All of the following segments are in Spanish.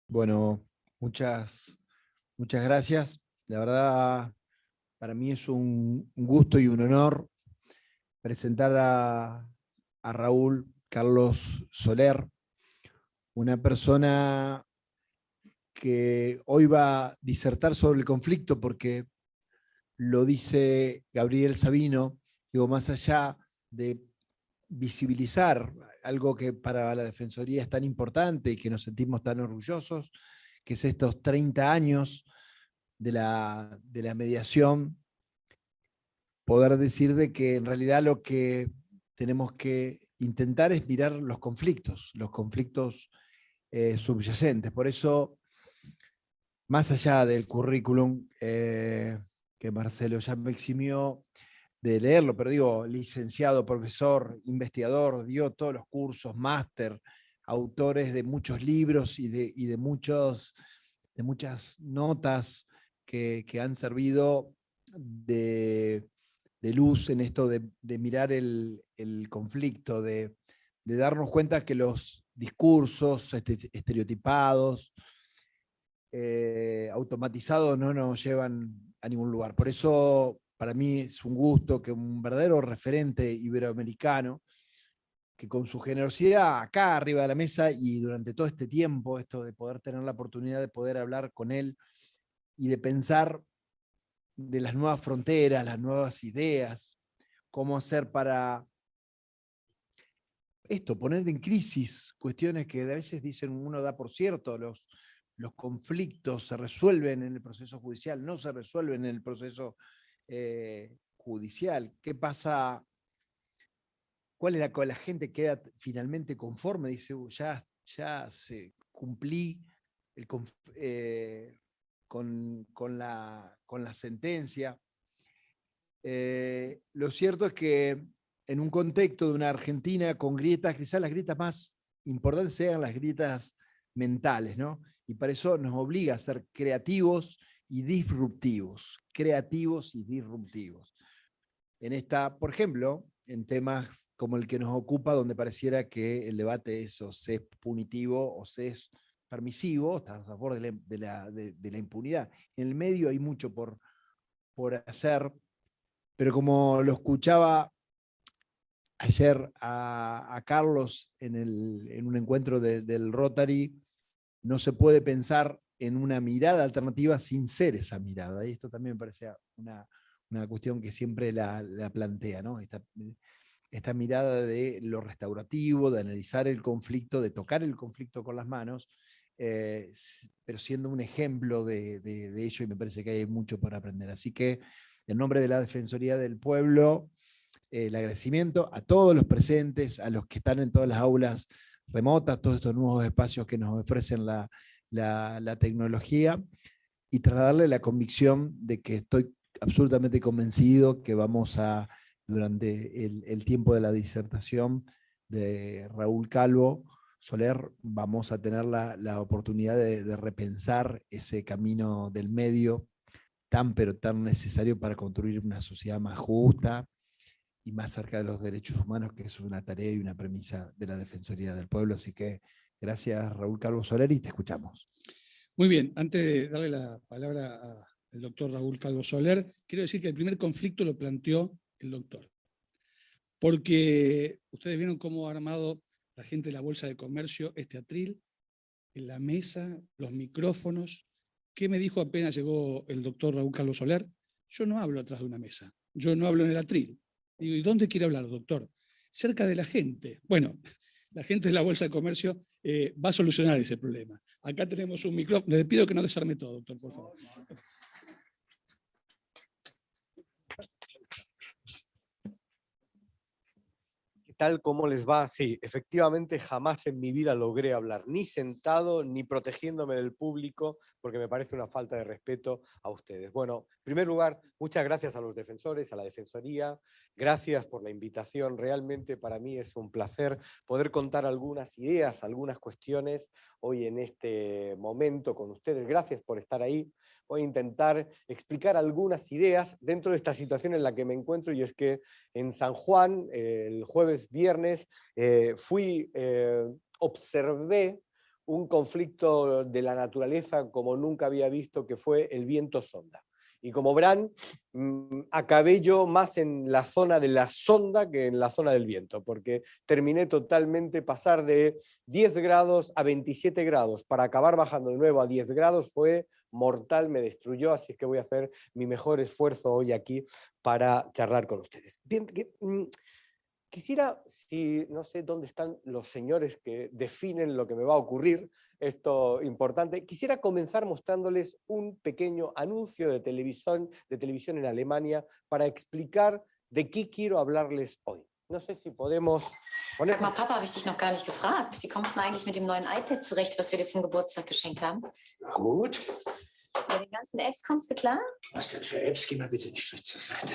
Bueno, muchas gracias. La verdad, para mí es un gusto y un honor presentar a Raúl Carlos Soler, una persona que hoy va a disertar sobre el conflicto porque lo dice Gabriel Sabino, digo, más allá de visibilizar algo que para la Defensoría es tan importante y que nos sentimos tan orgullosos, que es estos 30 años de la mediación, poder decir de que en realidad lo que tenemos que intentar es mirar los conflictos subyacentes. Por eso, más allá del currículum que Marcelo ya me eximió de leerlo, pero digo, licenciado, profesor, investigador, dio todos los cursos, máster, autores de muchos libros y de muchas notas que han servido de luz en esto de mirar el conflicto, de darnos cuenta que los discursos estereotipados, automatizados no nos llevan a ningún lugar. Por eso, para mí es un gusto que un verdadero referente iberoamericano, que con su generosidad acá arriba de la mesa y durante todo este tiempo, esto de poder tener la oportunidad de poder hablar con él y de pensar de las nuevas fronteras, las nuevas ideas, cómo hacer para esto, poner en crisis cuestiones que a veces dicen uno da por cierto, los conflictos se resuelven en el proceso judicial, no se resuelven en el proceso judicial. ¿Qué pasa? ¿Cuál es la gente queda finalmente conforme? Dice, ya se cumplí el, con la sentencia. Lo cierto es que en un contexto de una Argentina con grietas, quizás las grietas más importantes sean las grietas mentales, ¿no? Y para eso nos obliga a ser creativos y disruptivos. Creativos y disruptivos. En esta, por ejemplo, en temas como el que nos ocupa, donde pareciera que el debate es o se es punitivo o se es permisivo, estamos a favor de la impunidad. En el medio hay mucho por hacer, pero como lo escuchaba ayer a Carlos en un encuentro del Rotary, no se puede pensar en una mirada alternativa sin ser esa mirada. Y esto también me parece una cuestión que siempre la plantea, ¿no? Esta mirada de lo restaurativo, de analizar el conflicto, de tocar el conflicto con las manos, pero siendo un ejemplo de ello, y me parece que hay mucho por aprender. Así que, en nombre de la Defensoría del Pueblo, el agradecimiento a todos los presentes, a los que están en todas las aulas remotas, todos estos nuevos espacios que nos ofrecen la tecnología, y trasladarle la convicción de que estoy absolutamente convencido que vamos a, durante el tiempo de la disertación de Raúl Calvo Soler, vamos a tener la oportunidad de repensar ese camino del medio tan pero tan necesario para construir una sociedad más justa y más cerca de los derechos humanos, que es una tarea y una premisa de la Defensoría del Pueblo. Así que gracias, Raúl Calvo Soler, y te escuchamos. Muy bien, antes de darle la palabra al doctor Raúl Calvo Soler, quiero decir que el primer conflicto lo planteó el doctor. Porque ustedes vieron cómo ha armado la gente de la Bolsa de Comercio este atril, en la mesa, los micrófonos. ¿Qué me dijo apenas llegó el doctor Raúl Calvo Soler? Yo no hablo atrás de una mesa, yo no hablo en el atril. Digo, ¿y dónde quiere hablar, doctor? Cerca de la gente. Bueno, la gente de la Bolsa de Comercio va a solucionar ese problema. Acá tenemos un micrófono. Les pido que no desarme todo, doctor, por favor. Tal como les va, sí, efectivamente jamás en mi vida logré hablar, ni sentado, ni protegiéndome del público, porque me parece una falta de respeto a ustedes. Bueno, en primer lugar, muchas gracias a los defensores, a la Defensoría, gracias por la invitación, realmente para mí es un placer poder contar algunas ideas, algunas cuestiones hoy en este momento con ustedes. Gracias por estar ahí. Voy a intentar explicar algunas ideas dentro de esta situación en la que me encuentro, y es que en San Juan, el jueves, viernes, observé un conflicto de la naturaleza como nunca había visto, que fue el viento sonda. Y como verán, acabé yo más en la zona de la sonda que en la zona del viento, porque terminé totalmente pasar de 10 grados a 27 grados para acabar bajando de nuevo a 10 grados fue mortal, me destruyó, así es que voy a hacer mi mejor esfuerzo hoy aquí para charlar con ustedes. Bien, quisiera, si no sé dónde están los señores que definen lo que me va a ocurrir, esto importante, quisiera comenzar mostrándoles un pequeño anuncio de televisión en Alemania para explicar de qué quiero hablarles hoy. No sé si podemos poner... Sag mal, Papa, habe ich dich noch gar nicht gefragt. Wie kommst du denn eigentlich mit dem neuen iPad zurecht, was wir dir zum Geburtstag geschenkt haben? Gut. Mit den ganzen Apps kommst du klar? Was denn für Apps? Geh mal bitte nicht so zur Seite.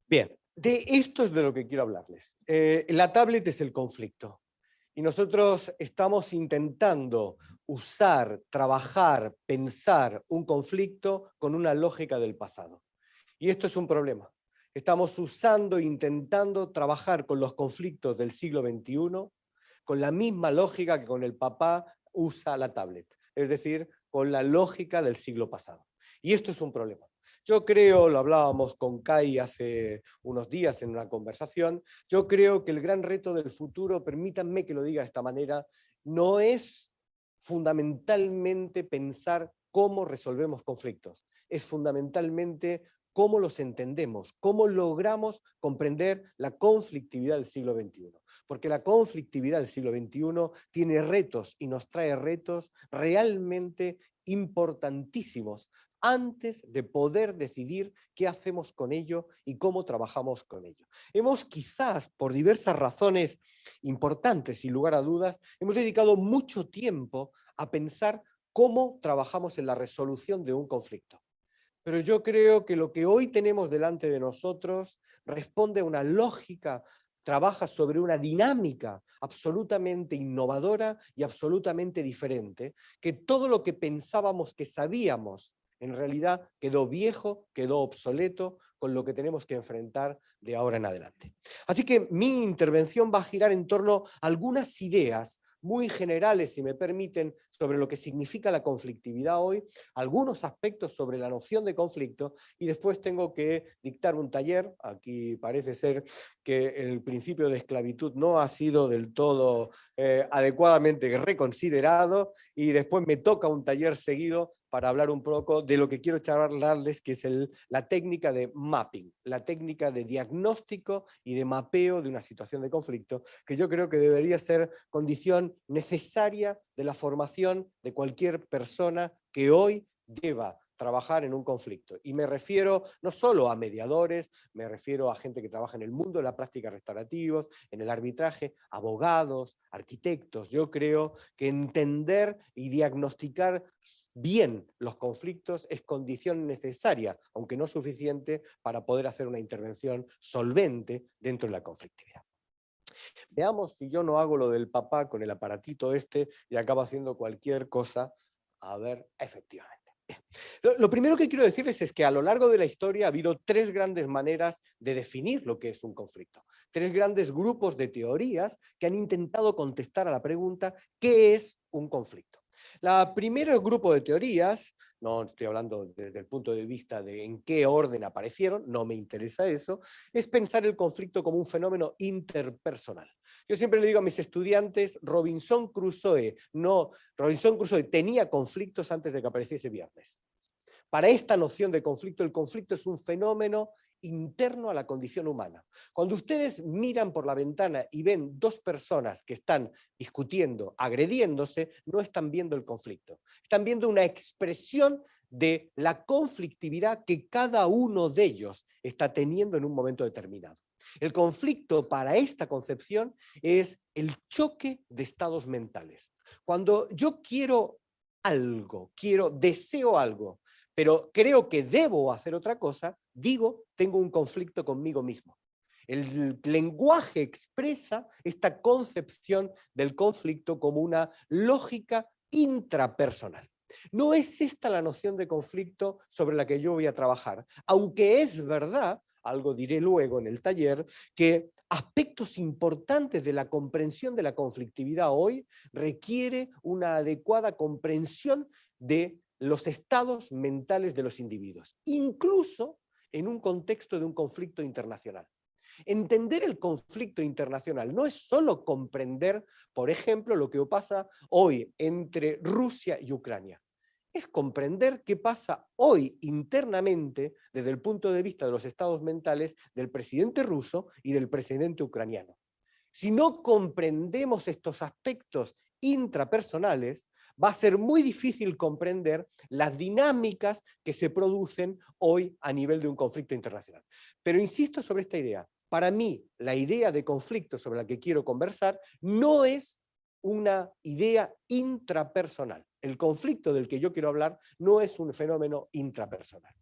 Bien, de esto es de lo que quiero hablarles. La tablet es el conflicto. Y nosotros estamos intentando usar, trabajar, pensar un conflicto con una lógica del pasado. Y esto es un problema. Estamos usando, intentando trabajar con los conflictos del siglo XXI con la misma lógica que con el papá usa la tablet. Es decir, con la lógica del siglo pasado. Y esto es un problema. Yo creo, lo hablábamos con Kai hace unos días en una conversación, yo creo que el gran reto del futuro, permítanme que lo diga de esta manera, no es fundamentalmente pensar cómo resolvemos conflictos, es fundamentalmente cómo los entendemos, cómo logramos comprender la conflictividad del siglo XXI. Porque la conflictividad del siglo XXI tiene retos y nos trae retos realmente importantísimos antes de poder decidir qué hacemos con ello y cómo trabajamos con ello. Hemos quizás, por diversas razones importantes, sin lugar a dudas, hemos dedicado mucho tiempo a pensar cómo trabajamos en la resolución de un conflicto. Pero yo creo que lo que hoy tenemos delante de nosotros responde a una lógica, trabaja sobre una dinámica absolutamente innovadora y absolutamente diferente, que todo lo que pensábamos que sabíamos en realidad quedó viejo, quedó obsoleto con lo que tenemos que enfrentar de ahora en adelante. Así que mi intervención va a girar en torno a algunas ideas muy generales, si me permiten, sobre lo que significa la conflictividad hoy, algunos aspectos sobre la noción de conflicto, y después tengo que dictar un taller. Aquí parece ser que el principio de esclavitud no ha sido del todo adecuadamente reconsiderado, y después me toca un taller seguido para hablar un poco de lo que quiero charlarles, que es la técnica de mapping, la técnica de diagnóstico y de mapeo de una situación de conflicto, que yo creo que debería ser condición necesaria de la formación de cualquier persona que hoy deba trabajar en un conflicto. Y me refiero no solo a mediadores, me refiero a gente que trabaja en el mundo de la práctica restaurativos, en el arbitraje, abogados, arquitectos. Yo creo que entender y diagnosticar bien los conflictos es condición necesaria, aunque no suficiente, para poder hacer una intervención solvente dentro de la conflictividad. Veamos si yo no hago lo del papá con el aparatito este y acabo haciendo cualquier cosa. A ver, efectivamente. Lo primero que quiero decirles es que a lo largo de la historia ha habido tres grandes maneras de definir lo que es un conflicto. Tres grandes grupos de teorías que han intentado contestar a la pregunta ¿qué es un conflicto? La primera grupo de teorías, no estoy hablando desde el punto de vista de en qué orden aparecieron, no me interesa eso, es pensar el conflicto como un fenómeno interpersonal. Yo siempre le digo a mis estudiantes, Robinson Crusoe tenía conflictos antes de que apareciese Viernes. Para esta noción de conflicto, el conflicto es un fenómeno interno a la condición humana. Cuando ustedes miran por la ventana y ven dos personas que están discutiendo, agrediéndose, no están viendo el conflicto. Están viendo una expresión de la conflictividad que cada uno de ellos está teniendo en un momento determinado. El conflicto para esta concepción es el choque de estados mentales. Cuando yo quiero algo, deseo algo, pero creo que debo hacer otra cosa, digo, tengo un conflicto conmigo mismo. El lenguaje expresa esta concepción del conflicto como una lógica intrapersonal. No es esta la noción de conflicto sobre la que yo voy a trabajar, aunque es verdad, algo diré luego en el taller, que aspectos importantes de la comprensión de la conflictividad hoy requiere una adecuada comprensión de los estados mentales de los individuos, incluso en un contexto de un conflicto internacional. Entender el conflicto internacional no es solo comprender, por ejemplo, lo que pasa hoy entre Rusia y Ucrania. Es comprender qué pasa hoy internamente desde el punto de vista de los estados mentales del presidente ruso y del presidente ucraniano. Si no comprendemos estos aspectos intrapersonales, va a ser muy difícil comprender las dinámicas que se producen hoy a nivel de un conflicto internacional. Pero insisto sobre esta idea. Para mí, la idea de conflicto sobre la que quiero conversar no es una idea intrapersonal. El conflicto del que yo quiero hablar no es un fenómeno intrapersonal.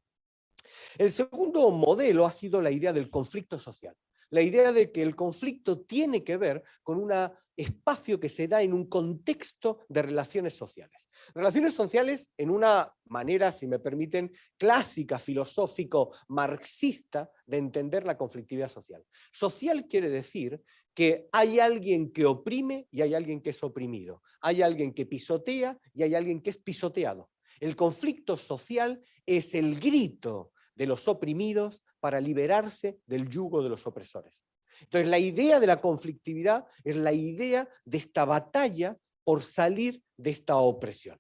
El segundo modelo ha sido la idea del conflicto social. La idea de que el conflicto tiene que ver con un espacio que se da en un contexto de relaciones sociales. Relaciones sociales en una manera, si me permiten, clásica, filosófico-marxista de entender la conflictividad social. Social quiere decir que hay alguien que oprime y hay alguien que es oprimido. Hay alguien que pisotea y hay alguien que es pisoteado. El conflicto social es el grito de los oprimidos para liberarse del yugo de los opresores. Entonces, la idea de la conflictividad es la idea de esta batalla por salir de esta opresión.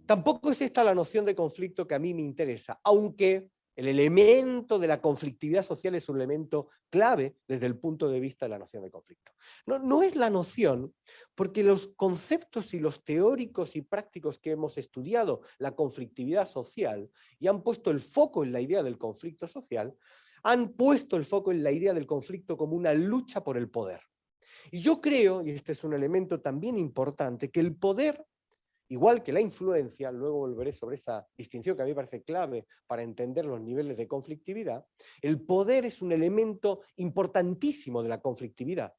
Tampoco es esta la noción de conflicto que a mí me interesa, aunque el elemento de la conflictividad social es un elemento clave desde el punto de vista de la noción de conflicto. No es la noción, porque los conceptos y los teóricos y prácticos que hemos estudiado la conflictividad social y han puesto el foco en la idea del conflicto social, han puesto el foco en la idea del conflicto como una lucha por el poder. Y yo creo, y este es un elemento también importante, que el poder, igual que la influencia, luego volveré sobre esa distinción que a mí me parece clave para entender los niveles de conflictividad, el poder es un elemento importantísimo de la conflictividad.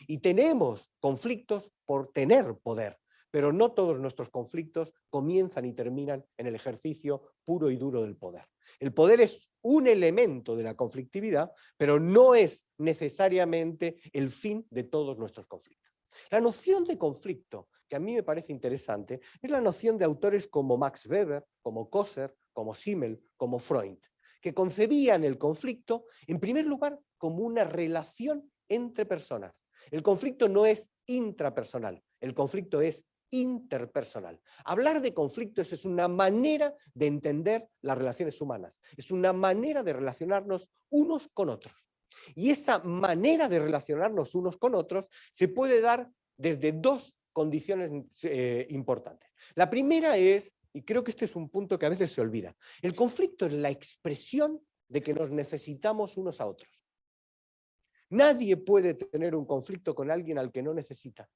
Y tenemos conflictos por tener poder, pero no todos nuestros conflictos comienzan y terminan en el ejercicio puro y duro del poder. El poder es un elemento de la conflictividad, pero no es necesariamente el fin de todos nuestros conflictos. La noción de conflicto, que a mí me parece interesante, es la noción de autores como Max Weber, como Coser, como Simmel, como Freud, que concebían el conflicto, en primer lugar, como una relación entre personas. El conflicto no es intrapersonal, el conflicto es interpersonal. Hablar de conflictos es una manera de entender las relaciones humanas, es una manera de relacionarnos unos con otros. Y esa manera de relacionarnos unos con otros se puede dar desde dos condiciones importantes. La primera es, y creo que este es un punto que a veces se olvida, el conflicto es la expresión de que nos necesitamos unos a otros. Nadie puede tener un conflicto con alguien al que no necesita.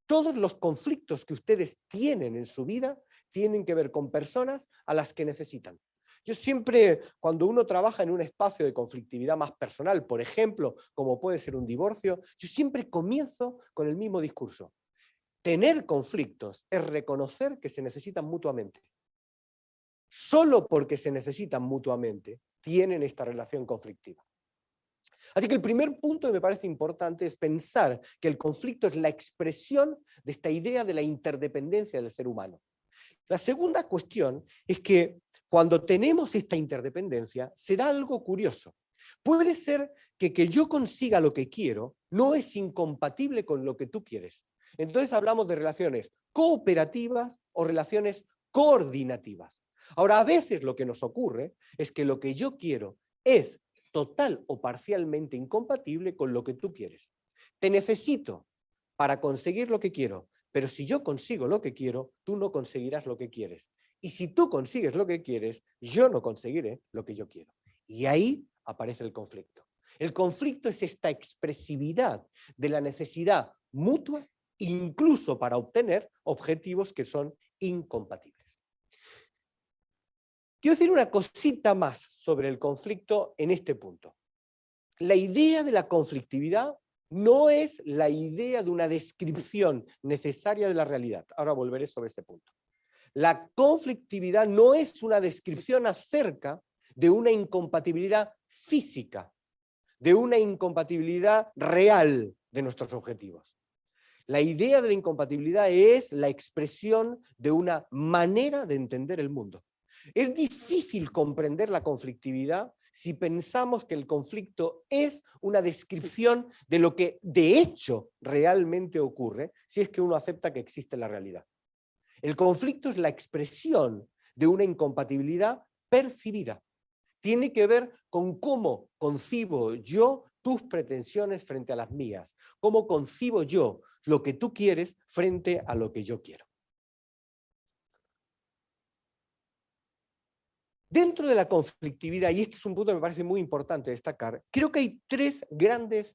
Todos los conflictos que ustedes tienen en su vida tienen que ver con personas a las que necesitan. Yo siempre, cuando uno trabaja en un espacio de conflictividad más personal, por ejemplo, como puede ser un divorcio, yo siempre comienzo con el mismo discurso. Tener conflictos es reconocer que se necesitan mutuamente. Solo porque se necesitan mutuamente tienen esta relación conflictiva. Así que el primer punto que me parece importante es pensar que el conflicto es la expresión de esta idea de la interdependencia del ser humano. La segunda cuestión es que cuando tenemos esta interdependencia se da algo curioso. Puede ser que yo consiga lo que quiero no es incompatible con lo que tú quieres. Entonces hablamos de relaciones cooperativas o relaciones coordinativas. Ahora, a veces lo que nos ocurre es que lo que yo quiero es total o parcialmente incompatible con lo que tú quieres. Te necesito para conseguir lo que quiero, pero si yo consigo lo que quiero, tú no conseguirás lo que quieres. Y si tú consigues lo que quieres, yo no conseguiré lo que yo quiero. Y ahí aparece el conflicto. El conflicto es esta expresividad de la necesidad mutua, incluso para obtener objetivos que son incompatibles. Quiero decir una cosita más sobre el conflicto en este punto. la idea de la conflictividad no es la idea de una descripción necesaria de la realidad. Ahora volveré sobre ese punto. La conflictividad no es una descripción acerca de una incompatibilidad física, de una incompatibilidad real de nuestros objetivos. La idea de la incompatibilidad es la expresión de una manera de entender el mundo. Es difícil comprender la conflictividad si pensamos que el conflicto es una descripción de lo que de hecho realmente ocurre, si es que uno acepta que existe la realidad. El conflicto es la expresión de una incompatibilidad percibida. Tiene que ver con cómo concibo yo tus pretensiones frente a las mías, cómo concibo yo lo que tú quieres frente a lo que yo quiero. Dentro de la conflictividad, y este es un punto que me parece muy importante destacar, creo que hay tres grandes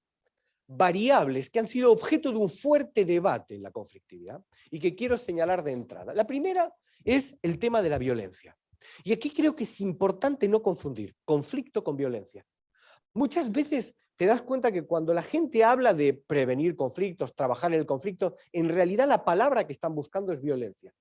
variables que han sido objeto de un fuerte debate en la conflictividad y que quiero señalar de entrada. La primera es el tema de la violencia. Y aquí creo que es importante no confundir conflicto con violencia. Muchas veces te das cuenta que cuando la gente habla de prevenir conflictos, trabajar en el conflicto, en realidad la palabra que están buscando es violencia.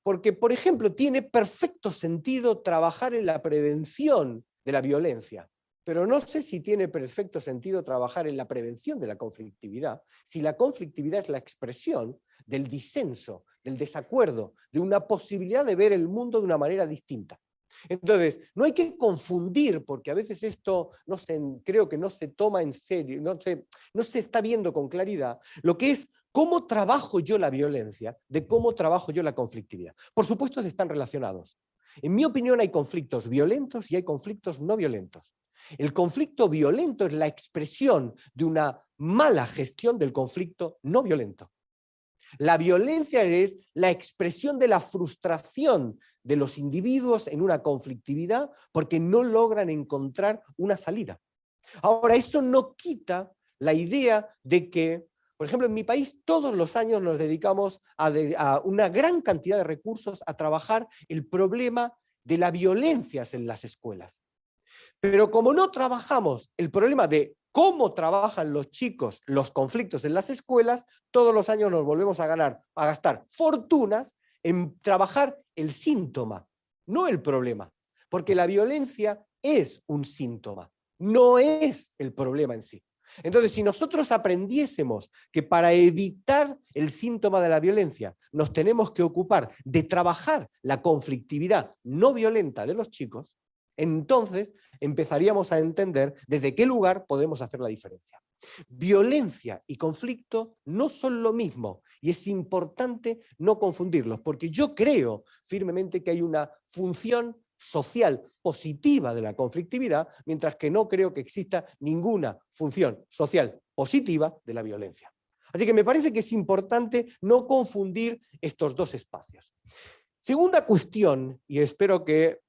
Porque, por ejemplo, tiene perfecto sentido trabajar en la prevención de la violencia, pero no sé si tiene perfecto sentido trabajar en la prevención de la conflictividad, si la conflictividad es la expresión del disenso, del desacuerdo, de una posibilidad de ver el mundo de una manera distinta. Entonces, no hay que confundir, porque a veces esto creo que no se toma en serio, no se está viendo con claridad, lo que es cómo trabajo yo la violencia, de cómo trabajo yo la conflictividad. Por supuesto, están relacionados. En mi opinión, hay conflictos violentos y hay conflictos no violentos. El conflicto violento es la expresión de una mala gestión del conflicto no violento. La violencia es la expresión de la frustración de los individuos en una conflictividad porque no logran encontrar una salida. Ahora, eso no quita la idea de que, por ejemplo, en mi país todos los años nos dedicamos a una gran cantidad de recursos a trabajar el problema de las violencias en las escuelas. Pero como no trabajamos el problema de cómo trabajan los chicos los conflictos en las escuelas, todos los años nos volvemos a gastar fortunas en trabajar el síntoma, no el problema. Porque la violencia es un síntoma, no es el problema en sí. Entonces, si nosotros aprendiésemos que para evitar el síntoma de la violencia nos tenemos que ocupar de trabajar la conflictividad no violenta de los chicos, entonces empezaríamos a entender desde qué lugar podemos hacer la diferencia. Violencia y conflicto no son lo mismo y es importante no confundirlos, porque yo creo firmemente que hay una función social positiva de la conflictividad, mientras que no creo que exista ninguna función social positiva de la violencia. Así que me parece que es importante no confundir estos dos espacios. Segunda cuestión, y espero que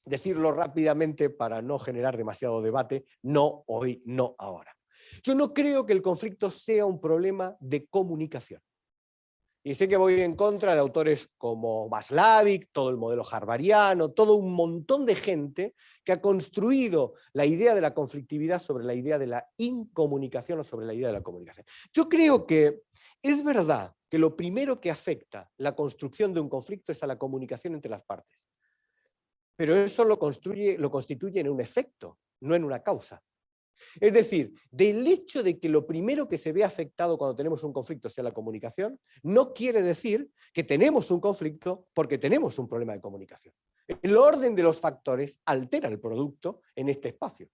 decirlo rápidamente para no generar demasiado debate, no hoy, no ahora. Yo no creo que el conflicto sea un problema de comunicación. Y sé que voy en contra de autores como Václavic, todo el modelo harvariano, todo un montón de gente que ha construido la idea de la conflictividad sobre la idea de la incomunicación o sobre la idea de la comunicación. Yo creo que es verdad que lo primero que afecta la construcción de un conflicto es a la comunicación entre las partes. Pero eso lo constituye en un efecto, no en una causa. Es decir, del hecho de que lo primero que se ve afectado cuando tenemos un conflicto sea la comunicación, no quiere decir que tenemos un conflicto porque tenemos un problema de comunicación. El orden de los factores altera el producto en este espacio.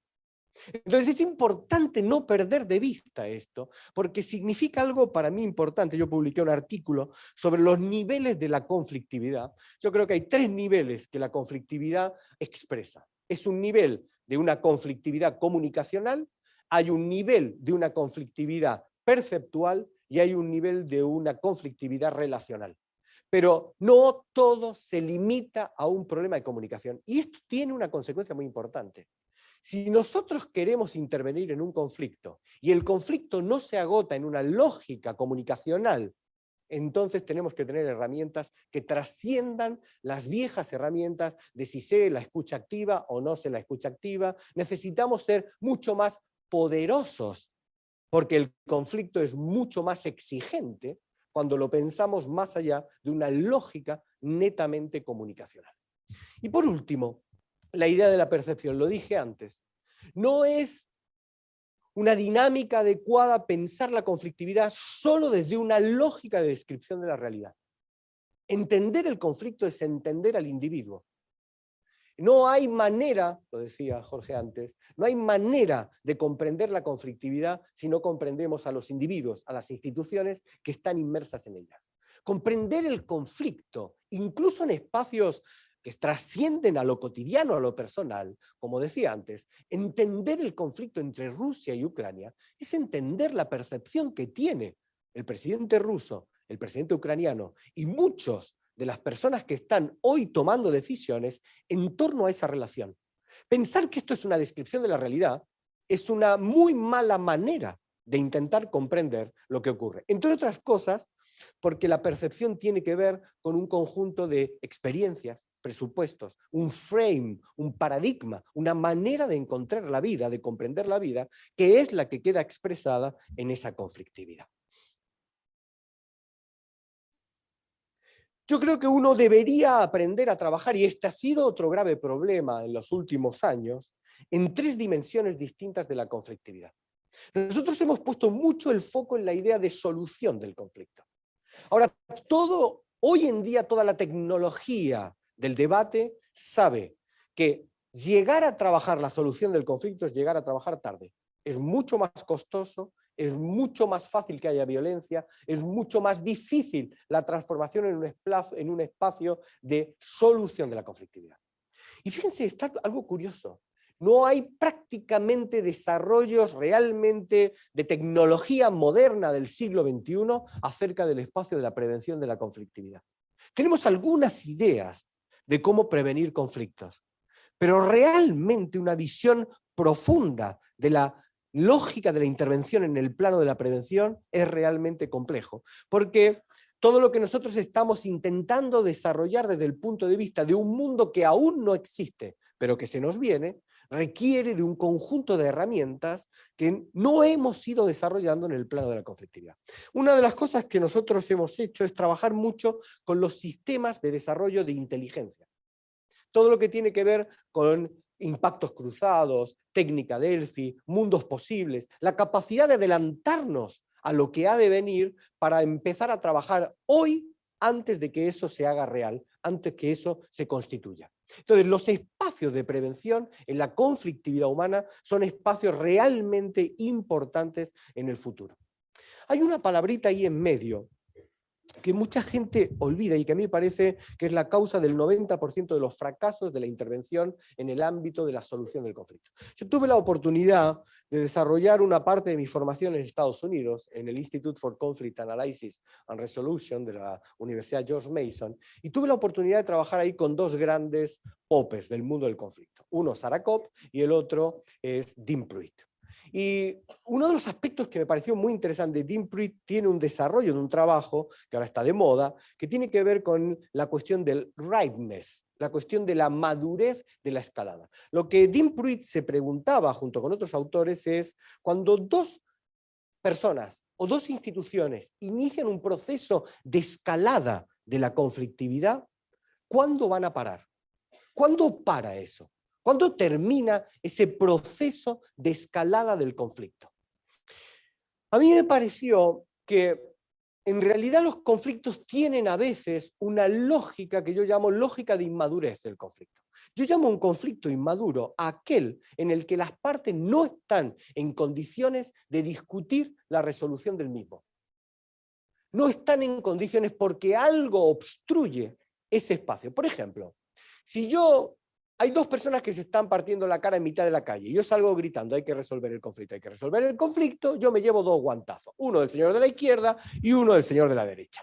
Entonces es importante no perder de vista esto, porque significa algo para mí importante. Yo publiqué un artículo sobre los niveles de la conflictividad. Yo creo que hay 3 niveles que la conflictividad expresa. Es un nivel de una conflictividad comunicacional, hay un nivel de una conflictividad perceptual y hay un nivel de una conflictividad relacional. Pero no todo se limita a un problema de comunicación. Y esto tiene una consecuencia muy importante. Si nosotros queremos intervenir en un conflicto y el conflicto no se agota en una lógica comunicacional entonces tenemos que tener herramientas que trasciendan las viejas herramientas de si sé la escucha activa o no sé la escucha activa. Necesitamos ser mucho más poderosos, porque el conflicto es mucho más exigente cuando lo pensamos más allá de una lógica netamente comunicacional. Y por último, la idea de la percepción, lo dije antes, no es una dinámica adecuada pensar la conflictividad solo desde una lógica de descripción de la realidad. Entender el conflicto es entender al individuo. No hay manera, lo decía Jorge antes, no hay manera de comprender la conflictividad si no comprendemos a los individuos, a las instituciones que están inmersas en ellas. Comprender el conflicto, incluso en espacios que trascienden a lo cotidiano, a lo personal, como decía antes, entender el conflicto entre Rusia y Ucrania es entender la percepción que tiene el presidente ruso, el presidente ucraniano y muchos de las personas que están hoy tomando decisiones en torno a esa relación. Pensar que esto es una descripción de la realidad es una muy mala manera de intentar comprender lo que ocurre. Entre otras cosas, porque la percepción tiene que ver con un conjunto de experiencias, presupuestos, un frame, un paradigma, una manera de encontrar la vida, de comprender la vida, que es la que queda expresada en esa conflictividad. Yo creo que uno debería aprender a trabajar, y este ha sido otro grave problema en los últimos años, en tres dimensiones distintas de la conflictividad. Nosotros hemos puesto mucho el foco en la idea de solución del conflicto. Ahora, hoy en día toda la tecnología del debate sabe que llegar a trabajar la solución del conflicto es llegar a trabajar tarde. Es mucho más costoso, es mucho más fácil que haya violencia, es mucho más difícil la transformación en un espacio de solución de la conflictividad. Y fíjense, está algo curioso. No hay prácticamente desarrollos realmente de tecnología moderna del siglo XXI acerca del espacio de la prevención de la conflictividad. Tenemos algunas ideas de cómo prevenir conflictos, pero realmente una visión profunda de la lógica de la intervención en el plano de la prevención es realmente complejo, porque todo lo que nosotros estamos intentando desarrollar desde el punto de vista de un mundo que aún no existe, pero que se nos viene, requiere de un conjunto de herramientas que no hemos ido desarrollando en el plano de la conflictividad. Una de las cosas que nosotros hemos hecho es trabajar mucho con los sistemas de desarrollo de inteligencia. Todo lo que tiene que ver con impactos cruzados, técnica Delphi, mundos posibles, la capacidad de adelantarnos a lo que ha de venir para empezar a trabajar hoy antes de que eso se haga real, antes que eso se constituya. Entonces, los espacios de prevención en la conflictividad humana son espacios realmente importantes en el futuro. Hay una palabrita ahí en medio que mucha gente olvida y que a mí me parece que es la causa del 90% de los fracasos de la intervención en el ámbito de la solución del conflicto. Yo tuve la oportunidad de desarrollar una parte de mi formación en Estados Unidos, en el Institute for Conflict Analysis and Resolution de la Universidad George Mason, y tuve la oportunidad de trabajar ahí con dos grandes popes del mundo del conflicto. Uno Sarah Kopp y el otro es Dean Pruitt. Y uno de los aspectos que me pareció muy interesante, Dean Pruitt tiene un desarrollo de un trabajo que ahora está de moda, que tiene que ver con la cuestión del ripeness, la cuestión de la madurez de la escalada. Lo que Dean Pruitt se preguntaba junto con otros autores es, cuando dos personas o dos instituciones inician un proceso de escalada de la conflictividad, ¿cuándo van a parar? ¿Cuándo para eso? ¿Cuándo termina ese proceso de escalada del conflicto? A mí me pareció que en realidad los conflictos tienen a veces una lógica que yo llamo lógica de inmadurez del conflicto. Yo llamo un conflicto inmaduro a aquel en el que las partes no están en condiciones de discutir la resolución del mismo. No están en condiciones porque algo obstruye ese espacio. Por ejemplo, si hay dos personas que se están partiendo la cara en mitad de la calle. Yo salgo gritando, hay que resolver el conflicto, hay que resolver el conflicto. Yo me llevo dos guantazos, uno del señor de la izquierda y uno del señor de la derecha.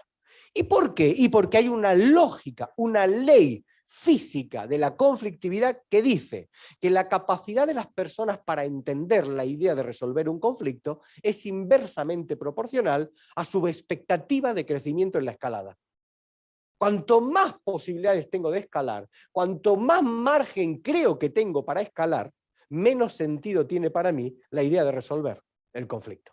¿Y por qué? Y porque hay una lógica, una ley física de la conflictividad que dice que la capacidad de las personas para entender la idea de resolver un conflicto es inversamente proporcional a su expectativa de crecimiento en la escalada. Cuanto más posibilidades tengo de escalar, cuanto más margen creo que tengo para escalar, menos sentido tiene para mí la idea de resolver el conflicto.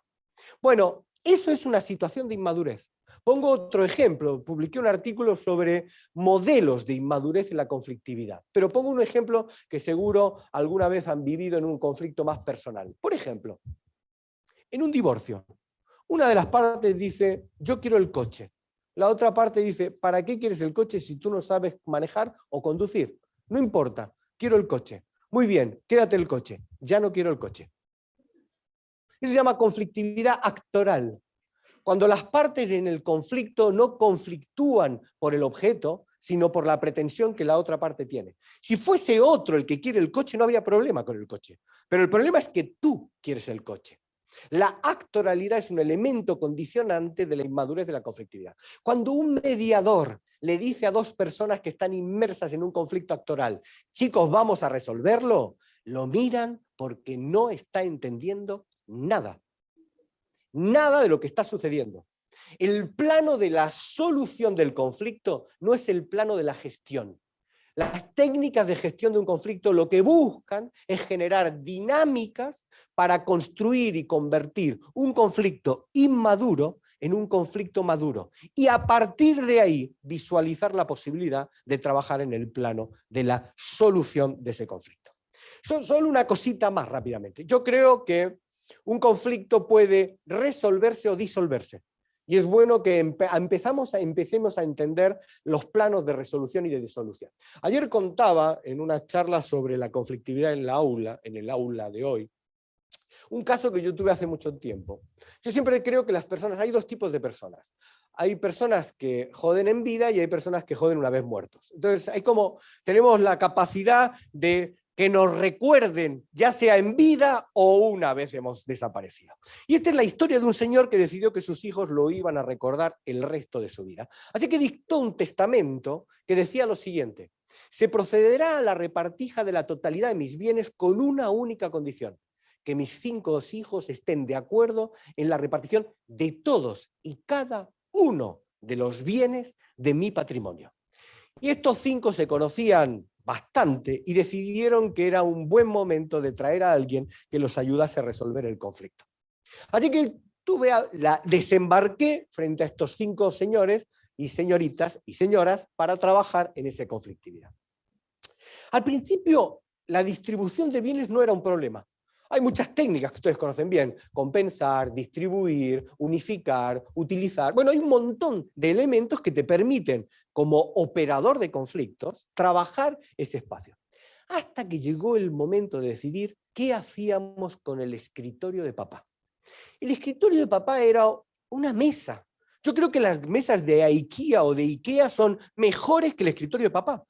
Bueno, eso es una situación de inmadurez. Pongo otro ejemplo, publiqué un artículo sobre modelos de inmadurez en la conflictividad, pero pongo un ejemplo que seguro alguna vez han vivido en un conflicto más personal. Por ejemplo, en un divorcio, una de las partes dice, yo quiero el coche. La otra parte dice, ¿para qué quieres el coche si tú no sabes manejar o conducir? No importa, quiero el coche. Muy bien, quédate el coche. Ya no quiero el coche. Eso se llama conflictividad actoral. Cuando las partes en el conflicto no conflictúan por el objeto, sino por la pretensión que la otra parte tiene. Si fuese otro el que quiere el coche, no habría problema con el coche. Pero el problema es que tú quieres el coche. La actoralidad es un elemento condicionante de la inmadurez de la conflictividad. Cuando un mediador le dice a dos personas que están inmersas en un conflicto actoral, chicos, vamos a resolverlo, lo miran porque no está entendiendo nada. Nada de lo que está sucediendo. El plano de la solución del conflicto no es el plano de la gestión. Las técnicas de gestión de un conflicto lo que buscan es generar dinámicas para construir y convertir un conflicto inmaduro en un conflicto maduro. Y a partir de ahí visualizar la posibilidad de trabajar en el plano de la solución de ese conflicto. Solo una cosita más rápidamente. Yo creo que un conflicto puede resolverse o disolverse. Y es bueno que empecemos a entender los planos de resolución y de disolución. Ayer contaba en una charla sobre la conflictividad en el aula de hoy, un caso que yo tuve hace mucho tiempo. Yo siempre creo que hay dos tipos de personas. Hay personas que joden en vida y hay personas que joden una vez muertos. Entonces tenemos la capacidad de que nos recuerden, ya sea en vida o una vez hemos desaparecido. Y esta es la historia de un señor que decidió que sus hijos lo iban a recordar el resto de su vida. Así que dictó un testamento que decía lo siguiente: se procederá a la repartija de la totalidad de mis bienes con una única condición, que mis 5 hijos estén de acuerdo en la repartición de todos y cada uno de los bienes de mi patrimonio. Y estos 5 se conocían bastante y decidieron que era un buen momento de traer a alguien que los ayudase a resolver el conflicto. Así que desembarqué frente a estos 5 señores y señoritas y señoras para trabajar en esa conflictividad. Al principio, la distribución de bienes no era un problema. Hay muchas técnicas que ustedes conocen bien: compensar, distribuir, unificar, utilizar. Bueno, hay un montón de elementos que te permiten, como operador de conflictos, trabajar ese espacio. Hasta que llegó el momento de decidir qué hacíamos con el escritorio de papá. El escritorio de papá era una mesa. Yo creo que las mesas de IKEA o de IKEA son mejores que el escritorio de papá,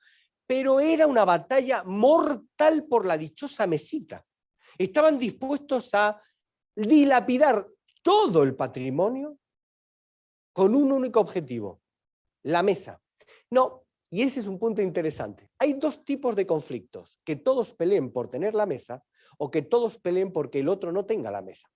pero era una batalla mortal por la dichosa mesita. Estaban dispuestos a dilapidar todo el patrimonio con un único objetivo: la mesa. No, y ese es un punto interesante. Hay 2 tipos de conflictos: que todos peleen por tener la mesa o que todos peleen porque el otro no tenga la mesa.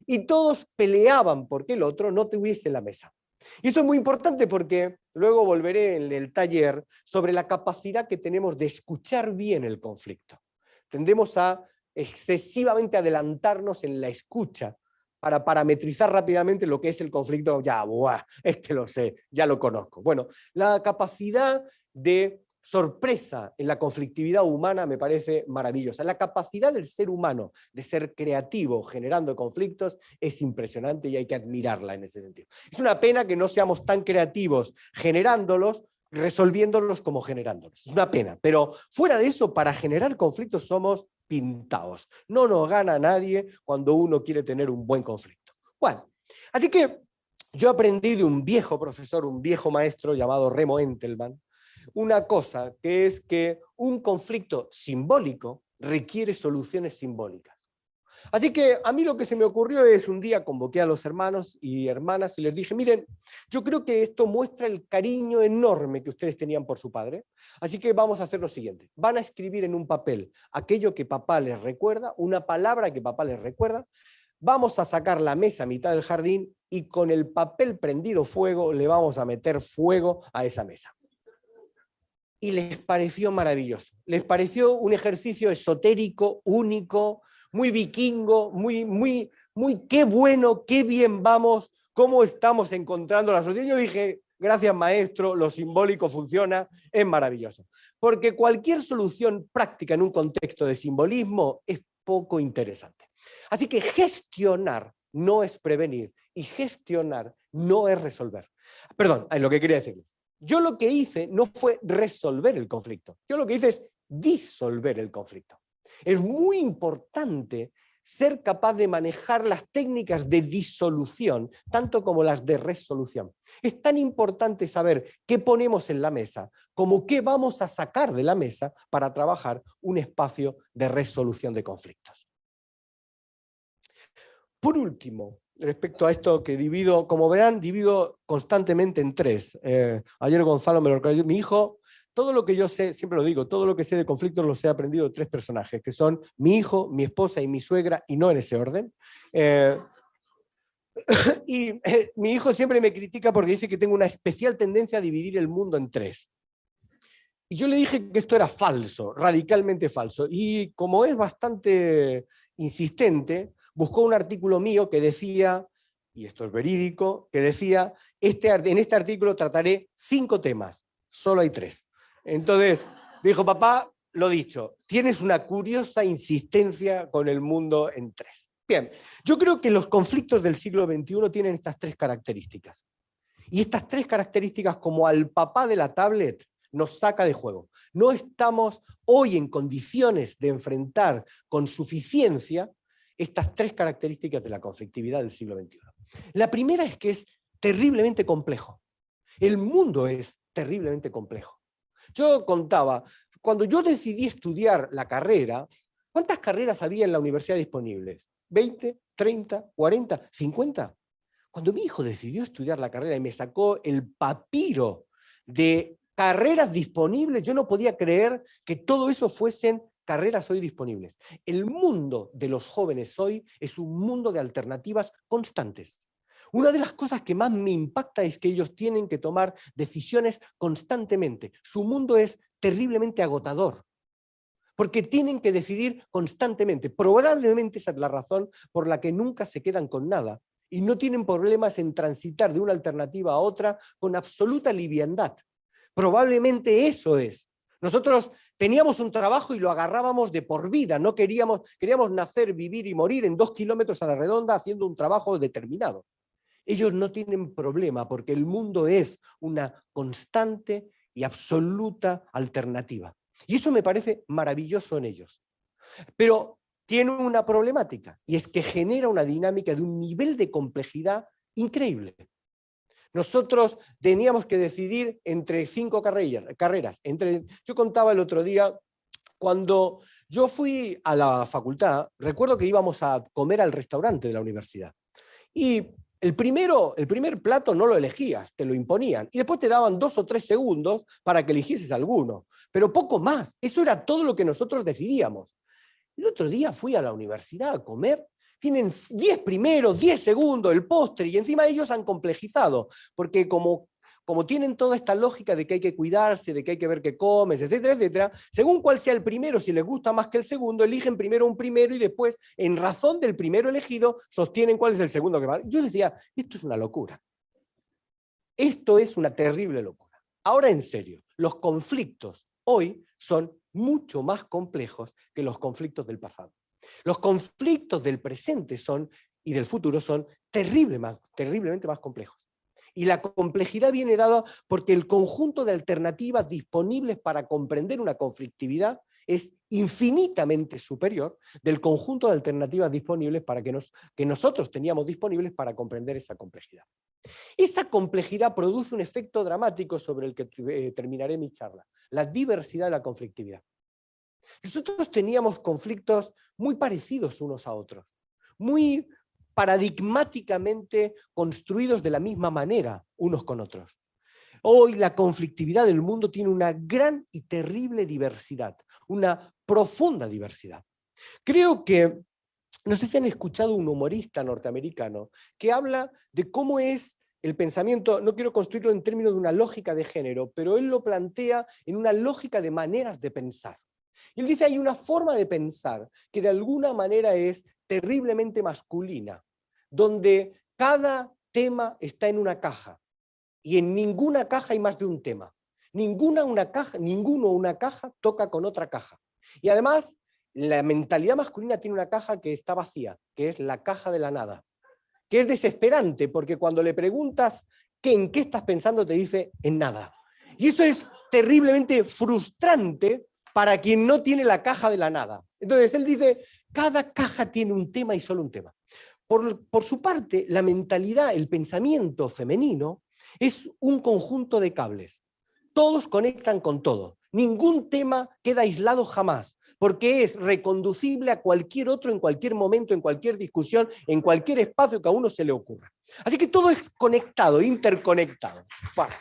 Y todos peleaban porque el otro no tuviese la mesa. Y esto es muy importante porque luego volveré en el taller sobre la capacidad que tenemos de escuchar bien el conflicto. Tendemos a excesivamente adelantarnos en la escucha para parametrizar rápidamente lo que es el conflicto. Ya, lo sé, ya lo conozco. Bueno, la capacidad de sorpresa en la conflictividad humana me parece maravillosa. La capacidad del ser humano de ser creativo generando conflictos es impresionante y hay que admirarla en ese sentido. Es una pena que no seamos tan creativos generándolos, resolviéndolos como generándolos. Es una pena, pero fuera de eso, para generar conflictos somos pintados. No nos gana nadie cuando uno quiere tener un buen conflicto. Bueno, así que yo aprendí de un viejo profesor, un viejo maestro llamado Remo Entelman, una cosa, que es que un conflicto simbólico requiere soluciones simbólicas. Así que a mí lo que se me ocurrió es un día convoqué a los hermanos y hermanas y les dije, miren, yo creo que esto muestra el cariño enorme que ustedes tenían por su padre, así que vamos a hacer lo siguiente, van a escribir en un papel aquello que papá les recuerda, una palabra que papá les recuerda, vamos a sacar la mesa a mitad del jardín y con el papel prendido fuego le vamos a meter fuego a esa mesa. Y les pareció maravilloso, les pareció un ejercicio esotérico, único, muy vikingo, muy, qué bueno, qué bien vamos, cómo estamos encontrando la solución. Yo dije, gracias maestro, lo simbólico funciona, es maravilloso. Porque cualquier solución práctica en un contexto de simbolismo es poco interesante. Así que gestionar no es prevenir y gestionar no es resolver. Perdón, es lo que quería decirles. Yo lo que hice no fue resolver el conflicto, yo lo que hice es disolver el conflicto. Es muy importante ser capaz de manejar las técnicas de disolución, tanto como las de resolución. Es tan importante saber qué ponemos en la mesa, como qué vamos a sacar de la mesa para trabajar un espacio de resolución de conflictos. Por último, respecto a esto que divido, como verán, divido constantemente en tres. Ayer Gonzalo me lo recordó, mi hijo, todo lo que yo sé, siempre lo digo, todo lo que sé de conflictos los he aprendido de tres personajes, que son mi hijo, mi esposa y mi suegra, y no en ese orden. Mi hijo siempre me critica porque dice que tengo una especial tendencia a dividir el mundo en tres. Y yo le dije que esto era falso, radicalmente falso. Y como es bastante insistente, buscó un artículo mío que decía, y esto es verídico, que decía, en este artículo trataré 5 temas, solo hay 3. Entonces, dijo, papá, lo dicho, tienes una curiosa insistencia con el mundo en 3. Bien, yo creo que los conflictos del siglo XXI tienen estas 3 características. Y estas 3 características, como al papá de la tablet, nos saca de juego. No estamos hoy en condiciones de enfrentar con suficiencia estas 3 características de la conflictividad del siglo XXI. La primera es que es terriblemente complejo. El mundo es terriblemente complejo. Yo contaba, cuando yo decidí estudiar la carrera, ¿cuántas carreras había en la universidad disponibles? ¿20, 30, 40, 50? Cuando mi hijo decidió estudiar la carrera y me sacó el papiro de carreras disponibles, yo no podía creer que todo eso fuesen carreras hoy disponibles. El mundo de los jóvenes hoy es un mundo de alternativas constantes. Una de las cosas que más me impacta es que ellos tienen que tomar decisiones constantemente. Su mundo es terriblemente agotador, porque tienen que decidir constantemente. Probablemente esa es la razón por la que nunca se quedan con nada y no tienen problemas en transitar de una alternativa a otra con absoluta liviandad. Probablemente eso es. Nosotros teníamos un trabajo y lo agarrábamos de por vida, no queríamos nacer, vivir y morir en 2 kilómetros a la redonda haciendo un trabajo determinado. Ellos no tienen problema porque el mundo es una constante y absoluta alternativa. Y eso me parece maravilloso en ellos. Pero tiene una problemática y es que genera una dinámica de un nivel de complejidad increíble. Nosotros teníamos que decidir entre 5 carreras. Yo contaba el otro día, cuando yo fui a la facultad, recuerdo que íbamos a comer al restaurante de la universidad. Y el primer plato no lo elegías, te lo imponían. Y después te daban 2 o 3 segundos para que eligieses alguno. Pero poco más. Eso era todo lo que nosotros decidíamos. El otro día fui a la universidad a comer. Tienen 10 primeros, 10 segundos, el postre, y encima ellos han complejizado, porque como tienen toda esta lógica de que hay que cuidarse, de que hay que ver qué comes, etcétera, etcétera, según cuál sea el primero, si les gusta más que el segundo, eligen primero un primero y después, en razón del primero elegido, sostienen cuál es el segundo que va. Yo decía, esto es una locura. Esto es una terrible locura. Ahora, en serio, los conflictos hoy son mucho más complejos que los conflictos del pasado. Los conflictos del presente y del futuro son terriblemente más complejos. Y la complejidad viene dada porque el conjunto de alternativas disponibles para comprender una conflictividad es infinitamente superior del conjunto de alternativas disponibles que nosotros teníamos disponibles para comprender esa complejidad. Esa complejidad produce un efecto dramático sobre el que terminaré mi charla, la diversidad de la conflictividad. Nosotros teníamos conflictos muy parecidos unos a otros, muy paradigmáticamente construidos de la misma manera unos con otros. Hoy la conflictividad del mundo tiene una gran y terrible diversidad, una profunda diversidad. Creo que, no sé si han escuchado un humorista norteamericano que habla de cómo es el pensamiento, no quiero construirlo en términos de una lógica de género, pero él lo plantea en una lógica de maneras de pensar. Y él dice, hay una forma de pensar que de alguna manera es terriblemente masculina, donde cada tema está en una caja, y en ninguna caja hay más de un tema. Ninguno una caja toca con otra caja. Y además, la mentalidad masculina tiene una caja que está vacía, que es la caja de la nada, que es desesperante, porque cuando le preguntas en qué estás pensando, te dice en nada. Y eso es terriblemente frustrante para quien no tiene la caja de la nada. Entonces él dice, cada caja tiene un tema y solo un tema. Por su parte, la mentalidad, el pensamiento femenino, es un conjunto de cables. Todos conectan con todo. Ningún tema queda aislado jamás, porque es reconducible a cualquier otro en cualquier momento, en cualquier discusión, en cualquier espacio que a uno se le ocurra. Así que todo es conectado, interconectado. Bueno.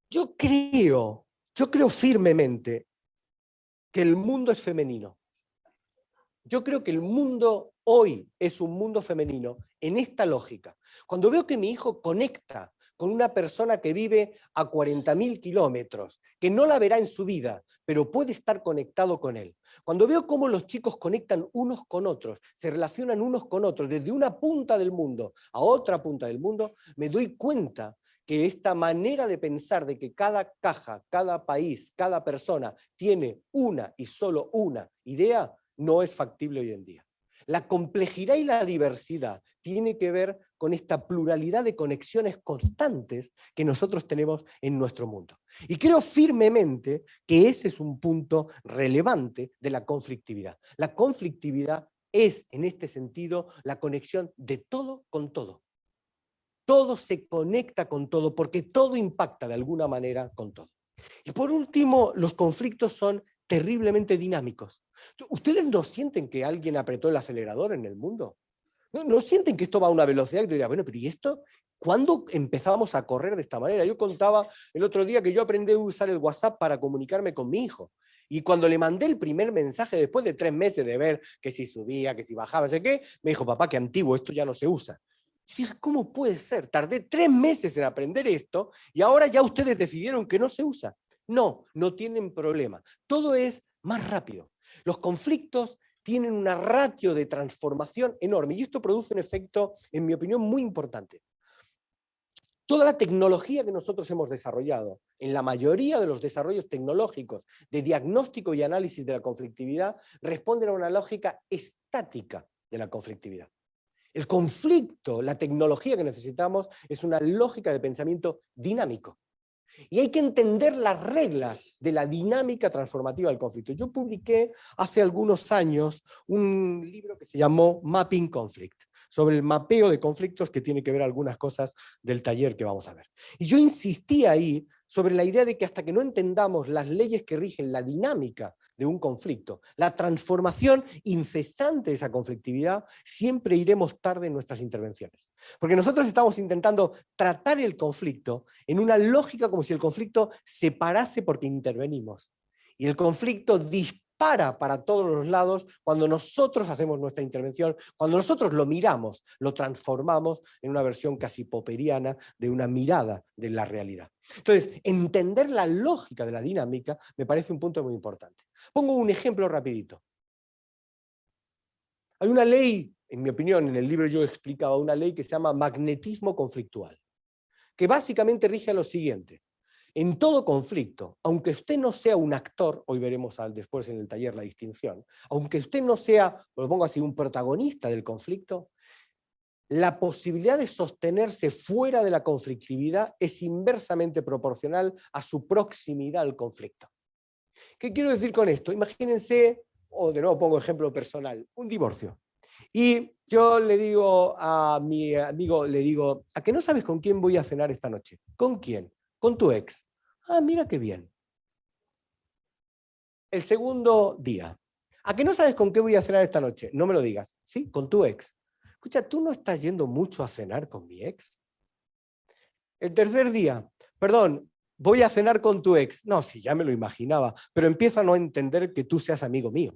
Yo creo firmemente que el mundo es femenino. Yo creo que el mundo hoy es un mundo femenino en esta lógica. Cuando veo que mi hijo conecta con una persona que vive a 40.000 kilómetros, que no la verá en su vida, pero puede estar conectado con él. Cuando veo cómo los chicos conectan unos con otros, se relacionan unos con otros, desde una punta del mundo a otra punta del mundo, me doy cuenta que esta manera de pensar de que cada caja, cada país, cada persona tiene una y solo una idea, no es factible hoy en día. La complejidad y la diversidad tiene que ver con esta pluralidad de conexiones constantes que nosotros tenemos en nuestro mundo. Y creo firmemente que ese es un punto relevante de la conflictividad. La conflictividad es, en este sentido, la conexión de todo con todo. Todo se conecta con todo porque todo impacta de alguna manera con todo. Y por último, los conflictos son terriblemente dinámicos. ¿Ustedes no sienten que alguien apretó el acelerador en el mundo? ¿No sienten que esto va a una velocidad que tú dirás, bueno, pero ¿y esto? ¿Cuándo empezamos a correr de esta manera? Yo contaba el otro día que yo aprendí a usar el WhatsApp para comunicarme con mi hijo. Y cuando le mandé el primer mensaje, después de 3 meses de ver que si subía, que si bajaba, no sé qué, me dijo, papá, qué antiguo, esto ya no se usa. Yo dije, ¿cómo puede ser? Tardé 3 meses en aprender esto y ahora ya ustedes decidieron que no se usa. No, no tienen problema. Todo es más rápido. Los conflictos tienen una ratio de transformación enorme y esto produce un efecto, en mi opinión, muy importante. Toda la tecnología que nosotros hemos desarrollado, en la mayoría de los desarrollos tecnológicos de diagnóstico y análisis de la conflictividad, responden a una lógica estática de la conflictividad. El conflicto, la tecnología que necesitamos, es una lógica de pensamiento dinámico. Y hay que entender las reglas de la dinámica transformativa del conflicto. Yo publiqué hace algunos años un libro que se llamó Mapping Conflict, sobre el mapeo de conflictos, que tiene que ver algunas cosas del taller que vamos a ver. Y yo insistí ahí sobre la idea de que hasta que no entendamos las leyes que rigen la dinámica de un conflicto, la transformación incesante de esa conflictividad, siempre iremos tarde en nuestras intervenciones. Porque nosotros estamos intentando tratar el conflicto en una lógica como si el conflicto se parase porque intervenimos. Y el conflicto dispara para todos los lados cuando nosotros hacemos nuestra intervención, cuando nosotros lo miramos, lo transformamos en una versión casi popperiana de una mirada de la realidad. Entonces, entender la lógica de la dinámica me parece un punto muy importante. Pongo un ejemplo rapidito. Hay una ley, en mi opinión, en el libro yo explicaba una ley que se llama magnetismo conflictual, que básicamente rige a lo siguiente. En todo conflicto, aunque usted no sea un actor, hoy veremos después en el taller la distinción, aunque usted no sea, lo pongo así, un protagonista del conflicto, la posibilidad de sostenerse fuera de la conflictividad es inversamente proporcional a su proximidad al conflicto. ¿Qué quiero decir con esto? Imagínense, o de nuevo pongo ejemplo personal, un divorcio. Y yo le digo a mi amigo, le digo, ¿a que no sabes con quién voy a cenar esta noche? ¿Con quién? Con tu ex. Ah, mira qué bien. el segundo día. ¿A que no sabes con qué voy a cenar esta noche? No me lo digas. Sí, con tu ex. Escucha, ¿tú no estás yendo mucho a cenar con mi ex? El tercer día, perdón, voy a cenar con tu ex. No, sí, ya me lo imaginaba, pero empiezo a no entender que tú seas amigo mío.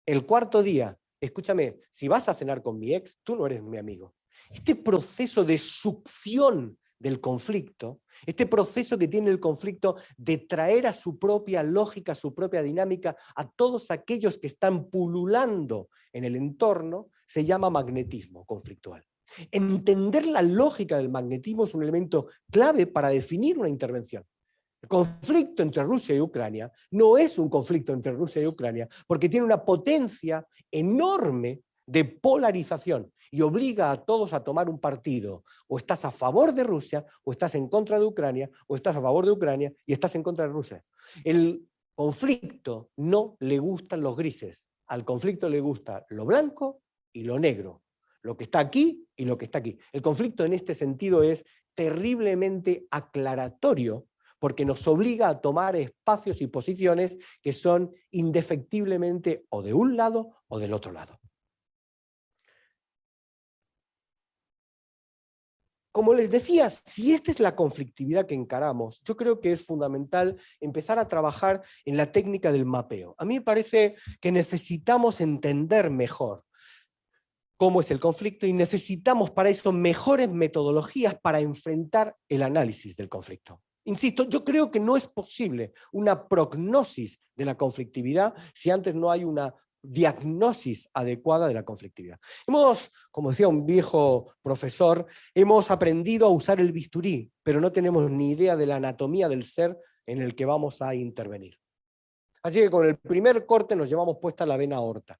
El cuarto día, escúchame, si vas a cenar con mi ex, tú no eres mi amigo. Este proceso de succión del conflicto, este proceso que tiene el conflicto de traer a su propia lógica, a su propia dinámica, a todos aquellos que están pululando en el entorno, se llama magnetismo conflictual. Entender la lógica del magnetismo es un elemento clave para definir una intervención. El conflicto entre Rusia y Ucrania no es un conflicto entre Rusia y Ucrania porque tiene una potencia enorme de polarización y obliga a todos a tomar un partido. O estás a favor de Rusia, o estás en contra de Ucrania, o estás a favor de Ucrania y estás en contra de Rusia. El conflicto no le gustan los grises. Al conflicto le gusta lo blanco y lo negro. Lo que está aquí y lo que está aquí. El conflicto en este sentido es terriblemente aclaratorio porque nos obliga a tomar espacios y posiciones que son indefectiblemente o de un lado o del otro lado. Como les decía, si esta es la conflictividad que encaramos, yo creo que es fundamental empezar a trabajar en la técnica del mapeo. A mí me parece que necesitamos entender mejor cómo es el conflicto y necesitamos para eso mejores metodologías para enfrentar el análisis del conflicto. Insisto, yo creo que no es posible una prognosis de la conflictividad si antes no hay una diagnosis adecuada de la conflictividad. Como decía un viejo profesor, hemos aprendido a usar el bisturí, pero no tenemos ni idea de la anatomía del ser en el que vamos a intervenir. Así que con el primer corte nos llevamos puesta la vena aorta.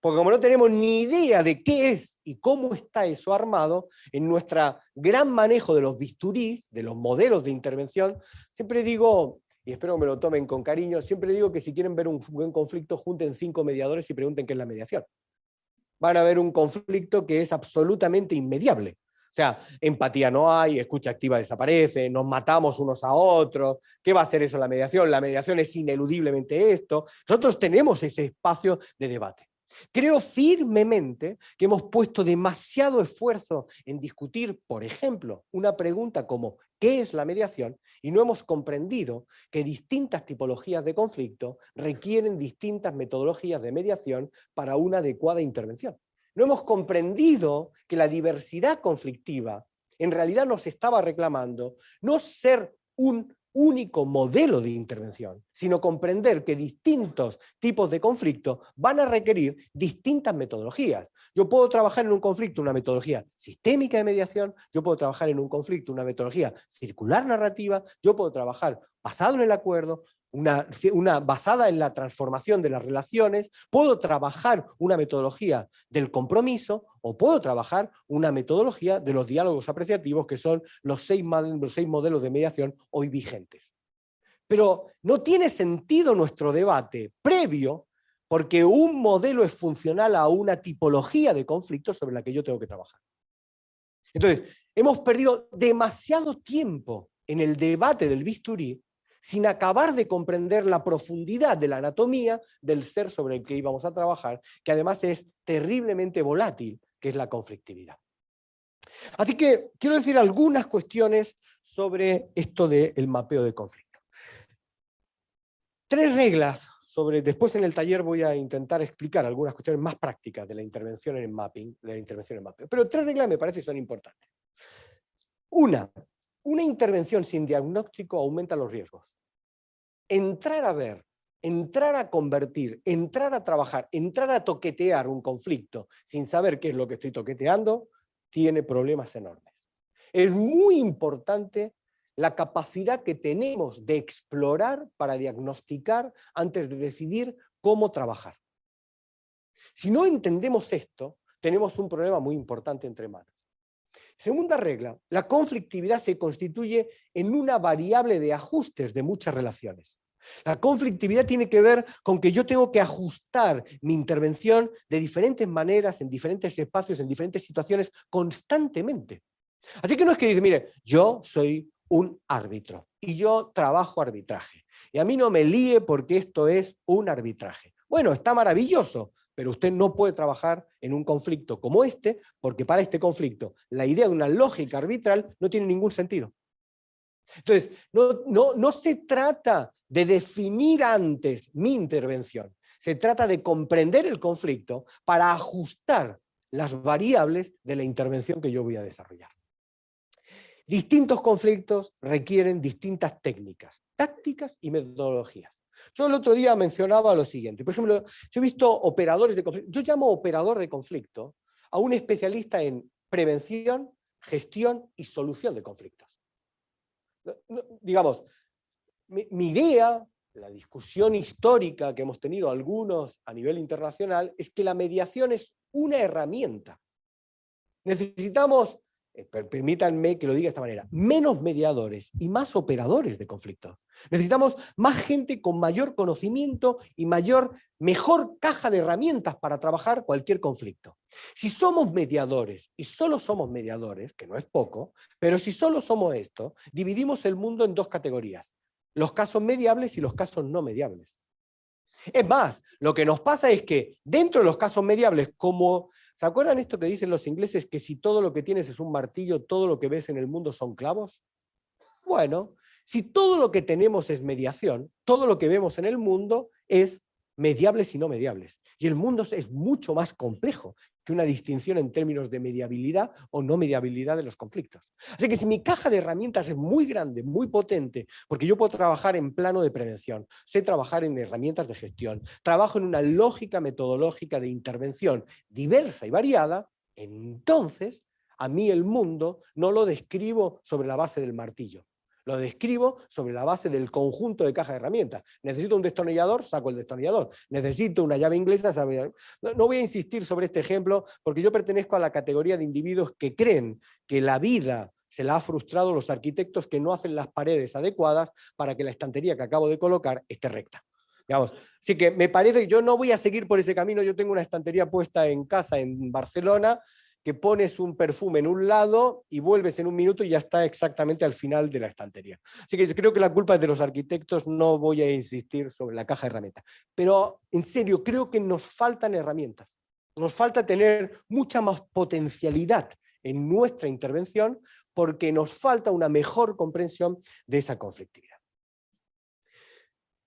Porque como no tenemos ni idea de qué es y cómo está eso armado, en nuestro gran manejo de los bisturís, de los modelos de intervención, siempre digo, y espero que me lo tomen con cariño, siempre digo que si quieren ver un buen conflicto, junten 5 mediadores y pregunten qué es la mediación. Van a ver un conflicto que es absolutamente inmediable. O sea, empatía no hay, escucha activa desaparece, nos matamos unos a otros. ¿Qué va a hacer eso la mediación? La mediación es ineludiblemente esto. Nosotros tenemos ese espacio de debate. Creo firmemente que hemos puesto demasiado esfuerzo en discutir, por ejemplo, una pregunta como ¿qué es la mediación? Y no hemos comprendido que distintas tipologías de conflicto requieren distintas metodologías de mediación para una adecuada intervención. No hemos comprendido que la diversidad conflictiva en realidad nos estaba reclamando no ser un único modelo de intervención, sino comprender que distintos tipos de conflicto van a requerir distintas metodologías. Yo puedo trabajar en un conflicto una metodología sistémica de mediación, yo puedo trabajar en un conflicto una metodología circular narrativa, yo puedo trabajar basado en el acuerdo, una basada en la transformación de las relaciones, puedo trabajar una metodología del compromiso o puedo trabajar una metodología de los diálogos apreciativos, que son los 6 modelos de mediación hoy vigentes. Pero no tiene sentido nuestro debate previo porque un modelo es funcional a una tipología de conflicto sobre la que yo tengo que trabajar. Entonces, hemos perdido demasiado tiempo en el debate del bisturí sin acabar de comprender la profundidad de la anatomía del ser sobre el que íbamos a trabajar, que además es terriblemente volátil, que es la conflictividad. Así que quiero decir algunas cuestiones sobre esto del mapeo de conflicto. 3 reglas sobre, después en el taller voy a intentar explicar algunas cuestiones más prácticas de la intervención en mapping, pero 3 reglas me parece que son importantes. Una intervención sin diagnóstico aumenta los riesgos. Entrar a ver, entrar a convertir, entrar a trabajar, entrar a toquetear un conflicto sin saber qué es lo que estoy toqueteando, tiene problemas enormes. Es muy importante la capacidad que tenemos de explorar para diagnosticar antes de decidir cómo trabajar. Si no entendemos esto, tenemos un problema muy importante entre manos. Segunda regla, la conflictividad se constituye en una variable de ajustes de muchas relaciones. La conflictividad tiene que ver con que yo tengo que ajustar mi intervención de diferentes maneras, en diferentes espacios, en diferentes situaciones, constantemente. Así que no es que dice, mire, yo soy un árbitro. Y yo trabajo arbitraje. Y a mí no me líe porque esto es un arbitraje. Bueno, está maravilloso, pero usted no puede trabajar en un conflicto como este, porque para este conflicto la idea de una lógica arbitral no tiene ningún sentido. Entonces, no se trata de definir antes mi intervención, se trata de comprender el conflicto para ajustar las variables de la intervención que yo voy a desarrollar. Distintos conflictos requieren distintas técnicas, tácticas y metodologías. Yo el otro día mencionaba lo siguiente, por ejemplo, yo he visto operadores de conflicto, yo llamo operador de conflicto a un especialista en prevención, gestión y solución de conflictos. Digamos, mi idea, la discusión histórica que hemos tenido algunos a nivel internacional, es que la mediación es una herramienta. Necesitamos, permítanme que lo diga de esta manera, menos mediadores y más operadores de conflictos. Necesitamos más gente con mayor conocimiento y mejor caja de herramientas para trabajar cualquier conflicto. Si somos mediadores, y solo somos mediadores, que no es poco, pero si solo somos esto, dividimos el mundo en dos categorías, los casos mediables y los casos no mediables. Es más, lo que nos pasa es que dentro de los casos mediables, como, ¿se acuerdan esto que dicen los ingleses, que si todo lo que tienes es un martillo, todo lo que ves en el mundo son clavos? Bueno, si todo lo que tenemos es mediación, todo lo que vemos en el mundo es mediables y no mediables. Y el mundo es mucho más complejo que una distinción en términos de mediabilidad o no mediabilidad de los conflictos. Así que si mi caja de herramientas es muy grande, muy potente, porque yo puedo trabajar en plano de prevención, sé trabajar en herramientas de gestión, trabajo en una lógica metodológica de intervención diversa y variada, entonces a mí el mundo no lo describo sobre la base del martillo. Lo describo sobre la base del conjunto de caja de herramientas. Necesito un destornillador, saco el destornillador. Necesito una llave inglesa, no voy a insistir sobre este ejemplo porque yo pertenezco a la categoría de individuos que creen que la vida se la ha frustrado los arquitectos que no hacen las paredes adecuadas para que la estantería que acabo de colocar esté recta. Digamos, así que me parece que yo no voy a seguir por ese camino. Yo tengo una estantería puesta en casa en Barcelona, que pones un perfume en un lado y vuelves en un minuto y ya está exactamente al final de la estantería. Así que yo creo que la culpa es de los arquitectos, no voy a insistir sobre la caja de herramientas. Pero en serio, creo que nos faltan herramientas. Nos falta tener mucha más potencialidad en nuestra intervención porque nos falta una mejor comprensión de esa conflictividad.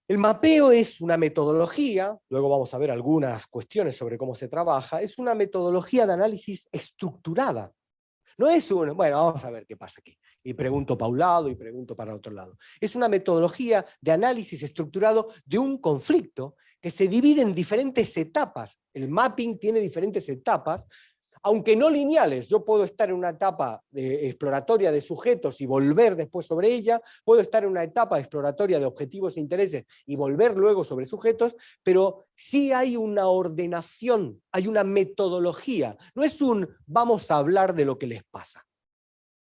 El mapeo es una metodología, luego vamos a ver algunas cuestiones sobre cómo se trabaja, es una metodología de análisis estructurada. No es bueno, vamos a ver qué pasa aquí. Y pregunto para un lado y pregunto para otro lado. Es una metodología de análisis estructurado de un conflicto que se divide en diferentes etapas. El mapping tiene diferentes etapas, aunque no lineales. Yo puedo estar en una etapa exploratoria de sujetos y volver después sobre ella, puedo estar en una etapa exploratoria de objetivos e intereses y volver luego sobre sujetos, pero sí hay una ordenación, hay una metodología. No es un vamos a hablar de lo que les pasa.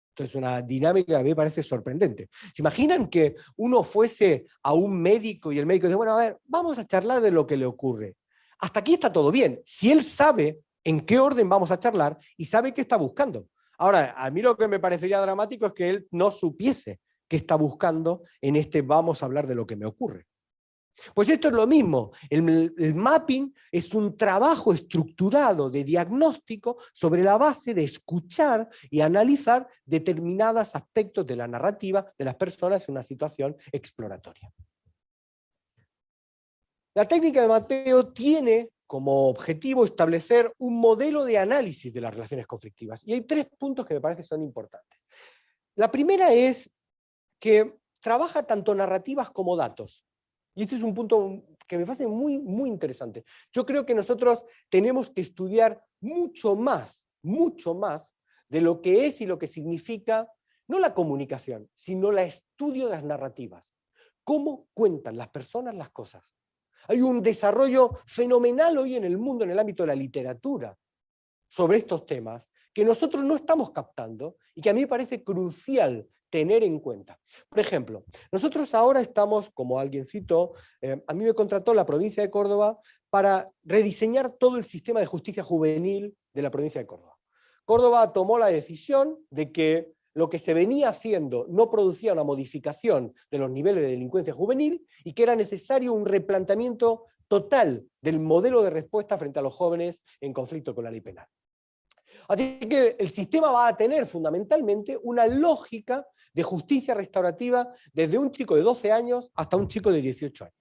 Entonces, una dinámica que a mí me parece sorprendente. ¿Se imaginan que uno fuese a un médico y el médico dice, bueno, a ver, vamos a charlar de lo que le ocurre? Hasta aquí está todo bien. Si él sabe en qué orden vamos a charlar y sabe qué está buscando. Ahora, a mí lo que me parecería dramático es que él no supiese qué está buscando en este vamos a hablar de lo que me ocurre. Pues esto es lo mismo. El mapping es un trabajo estructurado de diagnóstico sobre la base de escuchar y analizar determinados aspectos de la narrativa de las personas en una situación exploratoria. La técnica de mapeo tiene como objetivo establecer un modelo de análisis de las relaciones conflictivas. Y hay 3 puntos que me parece son importantes. La primera es que trabaja tanto narrativas como datos. Y este es un punto que me parece muy, muy interesante. Yo creo que nosotros tenemos que estudiar mucho más de lo que es y lo que significa, no la comunicación, sino el estudio de las narrativas. ¿Cómo cuentan las personas las cosas? Hay un desarrollo fenomenal hoy en el mundo, en el ámbito de la literatura, sobre estos temas, que nosotros no estamos captando y que a mí me parece crucial tener en cuenta. Por ejemplo, nosotros ahora estamos, como alguien citó, a mí me contrató la provincia de Córdoba para rediseñar todo el sistema de justicia juvenil de la provincia de Córdoba. Córdoba tomó la decisión de que lo que se venía haciendo no producía una modificación de los niveles de delincuencia juvenil y que era necesario un replanteamiento total del modelo de respuesta frente a los jóvenes en conflicto con la ley penal. Así que el sistema va a tener fundamentalmente una lógica de justicia restaurativa desde un chico de 12 años hasta un chico de 18 años.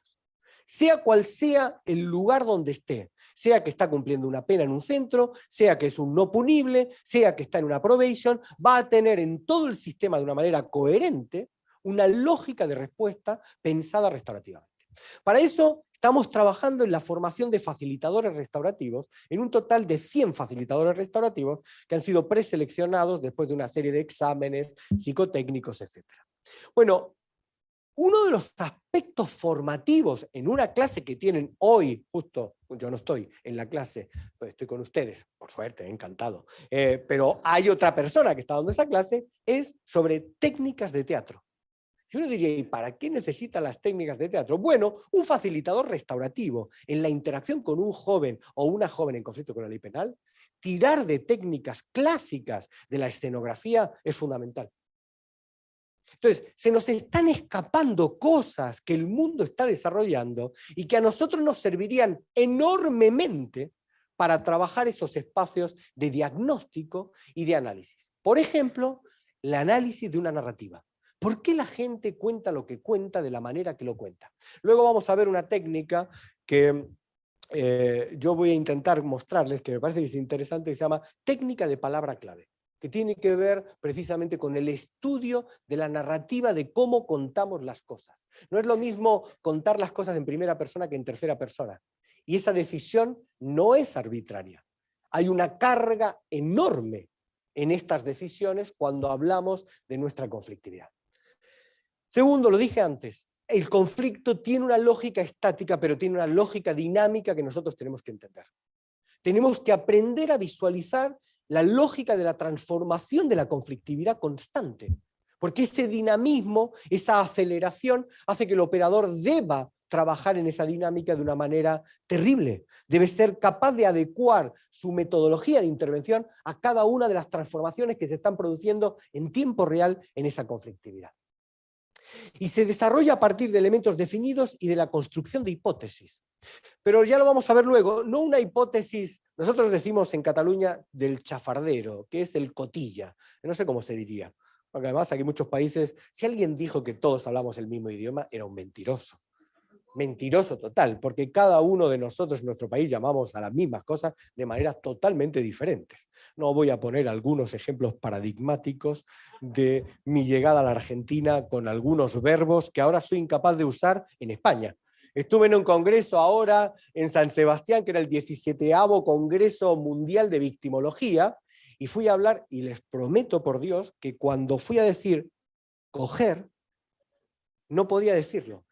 Sea cual sea el lugar donde esté, sea que está cumpliendo una pena en un centro, sea que es un no punible, sea que está en una probation, va a tener en todo el sistema de una manera coherente una lógica de respuesta pensada restaurativamente. Para eso estamos trabajando en la formación de facilitadores restaurativos, en un total de 100 facilitadores restaurativos que han sido preseleccionados después de una serie de exámenes psicotécnicos, etc. Bueno, uno de los aspectos formativos en una clase que tienen hoy, justo, yo no estoy en la clase, pues estoy con ustedes, por suerte, encantado, pero hay otra persona que está dando esa clase, es sobre técnicas de teatro. Yo uno diría, ¿y para qué necesita las técnicas de teatro? Bueno, un facilitador restaurativo en la interacción con un joven o una joven en conflicto con la ley penal, tirar de técnicas clásicas de la escenografía es fundamental. Entonces, se nos están escapando cosas que el mundo está desarrollando y que a nosotros nos servirían enormemente para trabajar esos espacios de diagnóstico y de análisis. Por ejemplo, el análisis de una narrativa. ¿Por qué la gente cuenta lo que cuenta de la manera que lo cuenta? Luego vamos a ver una técnica que yo voy a intentar mostrarles, que me parece que es interesante, que se llama técnica de palabra clave, que tiene que ver precisamente con el estudio de la narrativa de cómo contamos las cosas. No es lo mismo contar las cosas en primera persona que en tercera persona. Y esa decisión no es arbitraria. Hay una carga enorme en estas decisiones cuando hablamos de nuestra conflictividad. Segundo, lo dije antes, el conflicto tiene una lógica estática, pero tiene una lógica dinámica que nosotros tenemos que entender. Tenemos que aprender a visualizar la lógica de la transformación de la conflictividad constante, porque ese dinamismo, esa aceleración, hace que el operador deba trabajar en esa dinámica de una manera terrible. Debe ser capaz de adecuar su metodología de intervención a cada una de las transformaciones que se están produciendo en tiempo real en esa conflictividad. Y se desarrolla a partir de elementos definidos y de la construcción de hipótesis. Pero ya lo vamos a ver luego, no una hipótesis, nosotros decimos en Cataluña del chafardero, que es el cotilla, no sé cómo se diría, porque además aquí en muchos países, si alguien dijo que todos hablamos el mismo idioma, era un mentiroso. Mentiroso total, porque cada uno de nosotros en nuestro país llamamos a las mismas cosas de maneras totalmente diferentes. No voy a poner algunos ejemplos paradigmáticos de mi llegada a la Argentina con algunos verbos que ahora soy incapaz de usar en España. Estuve en un congreso ahora en San Sebastián, que era el 17º Congreso Mundial de Victimología, y fui a hablar, y les prometo por Dios, que cuando fui a decir coger, no podía decirlo.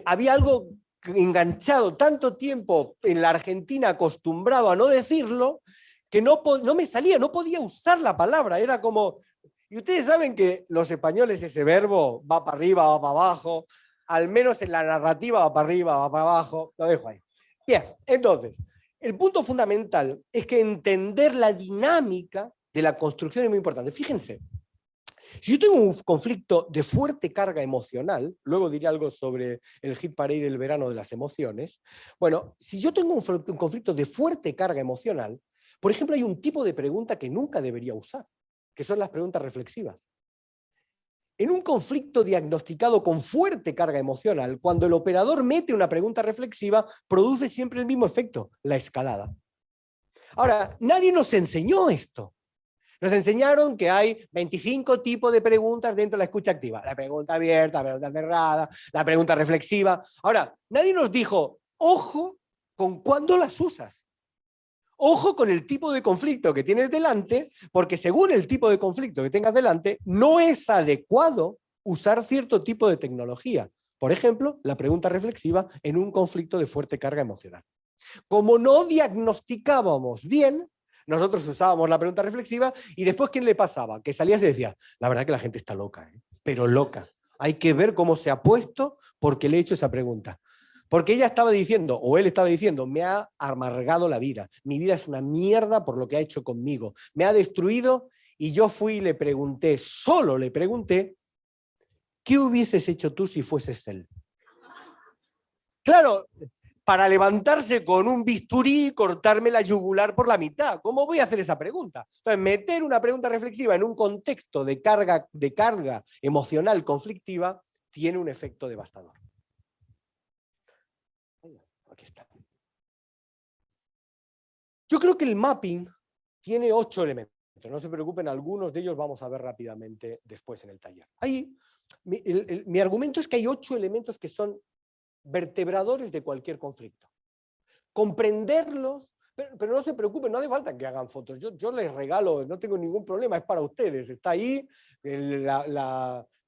Había algo enganchado tanto tiempo en la Argentina acostumbrado a no decirlo, que no me salía, no podía usar la palabra, era como... Y ustedes saben que los españoles ese verbo va para arriba, va para abajo, al menos en la narrativa va para arriba, va para abajo, lo dejo ahí. Bien, entonces, el punto fundamental es que entender la dinámica de la construcción es muy importante. Fíjense, si yo tengo un conflicto de fuerte carga emocional, luego diré algo sobre el hit parade del verano de las emociones, bueno, si yo tengo un conflicto de fuerte carga emocional, por ejemplo, hay un tipo de pregunta que nunca debería usar, que son las preguntas reflexivas. En un conflicto diagnosticado con fuerte carga emocional, cuando el operador mete una pregunta reflexiva, produce siempre el mismo efecto, la escalada. Ahora, nadie nos enseñó esto. Nos enseñaron que hay 25 tipos de preguntas dentro de la escucha activa. La pregunta abierta, la pregunta cerrada, la pregunta reflexiva. Ahora, nadie nos dijo, ojo con cuándo las usas. Ojo con el tipo de conflicto que tienes delante, porque según el tipo de conflicto que tengas delante, no es adecuado usar cierto tipo de tecnología. Por ejemplo, la pregunta reflexiva en un conflicto de fuerte carga emocional. Como no diagnosticábamos bien, nosotros usábamos la pregunta reflexiva y después, ¿quién le pasaba? Que salías y decías, la verdad que la gente está loca, pero loca. Hay que ver cómo se ha puesto porque le he hecho esa pregunta. Porque ella estaba diciendo, o él estaba diciendo, me ha amargado la vida. Mi vida es una mierda por lo que ha hecho conmigo. Me ha destruido Y yo fui y le pregunté, solo le pregunté, ¿qué hubieses hecho tú si fueses él? Claro, para levantarse con un bisturí y cortarme la yugular por la mitad. ¿Cómo voy a hacer esa pregunta? Entonces, meter una pregunta reflexiva en un contexto de carga emocional conflictiva tiene un efecto devastador. Aquí está. Yo creo que el mapping tiene 8 elementos. No se preocupen, algunos de ellos vamos a ver rápidamente después en el taller. Mi argumento es que hay 8 elementos que son vertebradores de cualquier conflicto. Comprenderlos, pero no se preocupen, no hace falta que hagan fotos. Yo les regalo, no tengo ningún problema, es para ustedes. Está ahí,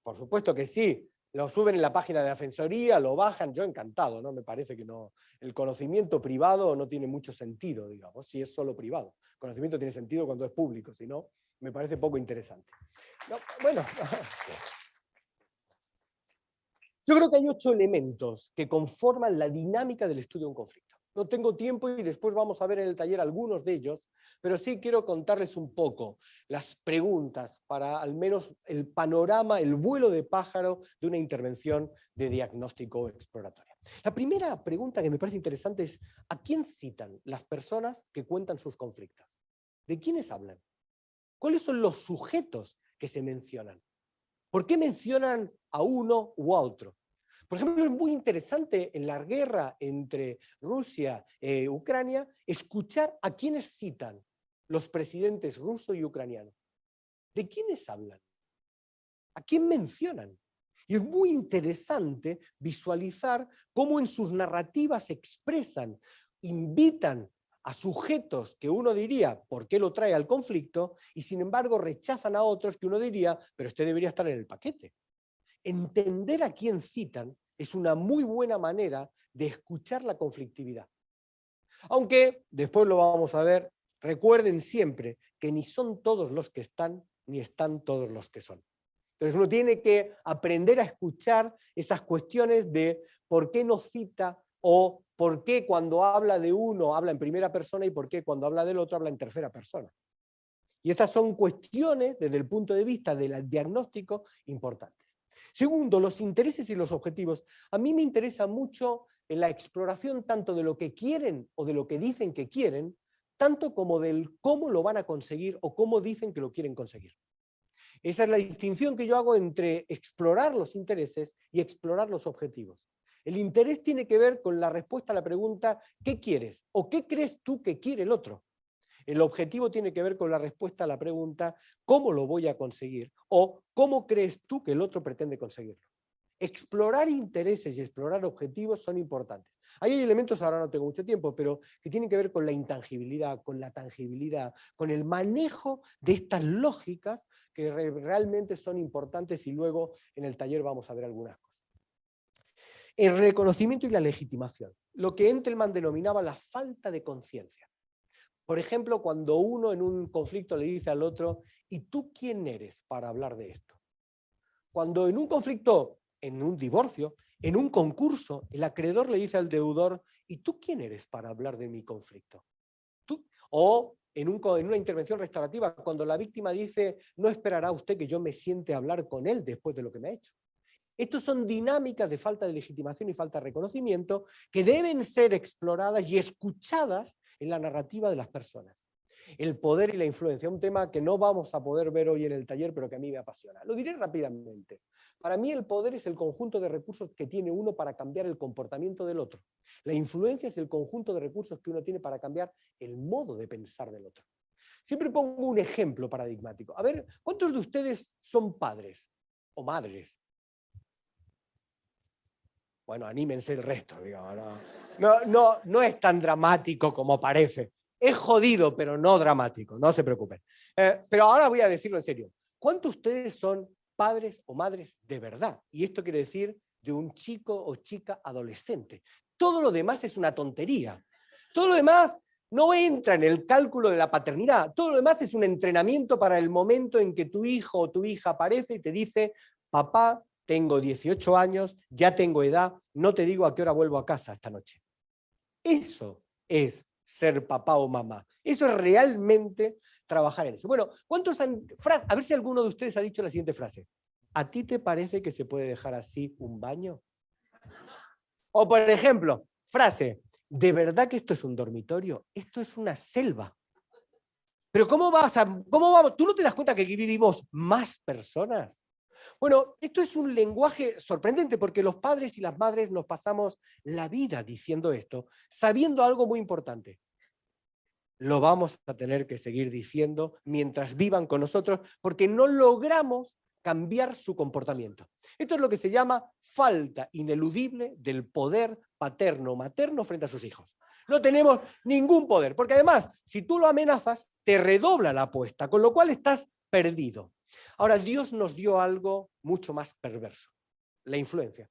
por supuesto que sí. Lo suben en la página de Defensoría, lo bajan, yo encantado, ¿no? Me parece que no, el conocimiento privado no tiene mucho sentido, digamos, si es solo privado. El conocimiento tiene sentido cuando es público, si no, me parece poco interesante. No, bueno, yo creo que hay 8 elementos que conforman la dinámica del estudio de un conflicto. No tengo tiempo y después vamos a ver en el taller algunos de ellos, pero sí quiero contarles un poco las preguntas para al menos el panorama, el vuelo de pájaro de una intervención de diagnóstico exploratoria. La primera pregunta que me parece interesante es: ¿a quién citan las personas que cuentan sus conflictos? ¿De quiénes hablan? ¿Cuáles son los sujetos que se mencionan? ¿Por qué mencionan a uno u a otro? Por ejemplo, es muy interesante en la guerra entre Rusia e Ucrania escuchar a quiénes citan los presidentes ruso y ucraniano. ¿De quiénes hablan? ¿A quién mencionan? Y es muy interesante visualizar cómo en sus narrativas expresan, invitan a sujetos que uno diría, ¿por qué lo trae al conflicto? Y sin embargo rechazan a otros que uno diría, pero este debería estar en el paquete. Entender a quién citan es una muy buena manera de escuchar la conflictividad. Aunque, después lo vamos a ver, recuerden siempre que ni son todos los que están, ni están todos los que son. Entonces uno tiene que aprender a escuchar esas cuestiones de por qué no cita o por qué cuando habla de uno habla en primera persona y por qué cuando habla del otro habla en tercera persona. Y estas son cuestiones, desde el punto de vista del diagnóstico, importantes. Segundo, los intereses y los objetivos. A mí me interesa mucho en la exploración tanto de lo que quieren o de lo que dicen que quieren, tanto como del cómo lo van a conseguir o cómo dicen que lo quieren conseguir. Esa es la distinción que yo hago entre explorar los intereses y explorar los objetivos. El interés tiene que ver con la respuesta a la pregunta ¿qué quieres? ¿O qué crees tú que quiere el otro? El objetivo tiene que ver con la respuesta a la pregunta ¿cómo lo voy a conseguir? O ¿cómo crees tú que el otro pretende conseguirlo? Explorar intereses y explorar objetivos son importantes. Ahí hay elementos, ahora no tengo mucho tiempo, pero que tienen que ver con la intangibilidad, con la tangibilidad, con el manejo de estas lógicas que realmente son importantes y luego en el taller vamos a ver algunas cosas. El reconocimiento y la legitimación, lo que Entelman denominaba la falta de conciencia. Por ejemplo, cuando uno en un conflicto le dice al otro, ¿y tú quién eres para hablar de esto? Cuando en un conflicto, en un divorcio, en un concurso, el acreedor le dice al deudor, ¿y tú quién eres para hablar de mi conflicto? ¿Tú? O en una intervención restaurativa, cuando la víctima dice, no esperará usted que yo me siente a hablar con él después de lo que me ha hecho. Estos son dinámicas de falta de legitimación y falta de reconocimiento que deben ser exploradas y escuchadas en la narrativa de las personas. El poder y la influencia, un tema que no vamos a poder ver hoy en el taller, pero que a mí me apasiona. Lo diré rápidamente. Para mí el poder es el conjunto de recursos que tiene uno para cambiar el comportamiento del otro. La influencia es el conjunto de recursos que uno tiene para cambiar el modo de pensar del otro. Siempre pongo un ejemplo paradigmático. A ver, ¿cuántos de ustedes son padres o madres? Bueno, anímense el resto, digamos. No es tan dramático como parece. Es jodido, pero no dramático, no se preocupen. Pero ahora voy a decirlo en serio. ¿Cuántos de ustedes son padres o madres de verdad? Y esto quiere decir de un chico o chica adolescente. Todo lo demás es una tontería. Todo lo demás no entra en el cálculo de la paternidad. Todo lo demás es un entrenamiento para el momento en que tu hijo o tu hija aparece y te dice, papá, tengo 18 años, ya tengo edad, no te digo a qué hora vuelvo a casa esta noche. Eso es ser papá o mamá. Eso es realmente trabajar en eso. Bueno, a ver si alguno de ustedes ha dicho la siguiente frase. ¿A ti te parece que se puede dejar así un baño? O por ejemplo, frase, ¿de verdad que esto es un dormitorio? Esto es una selva. Pero ¿cómo vamos? ¿Tú no te das cuenta que aquí vivimos más personas? Bueno, esto es un lenguaje sorprendente porque los padres y las madres nos pasamos la vida diciendo esto, sabiendo algo muy importante. Lo vamos a tener que seguir diciendo mientras vivan con nosotros porque no logramos cambiar su comportamiento. Esto es lo que se llama falta ineludible del poder paterno-materno frente a sus hijos. No tenemos ningún poder, porque además, si tú lo amenazas, te redobla la apuesta, con lo cual estás perdido. Ahora, Dios nos dio algo mucho más perverso, la influencia.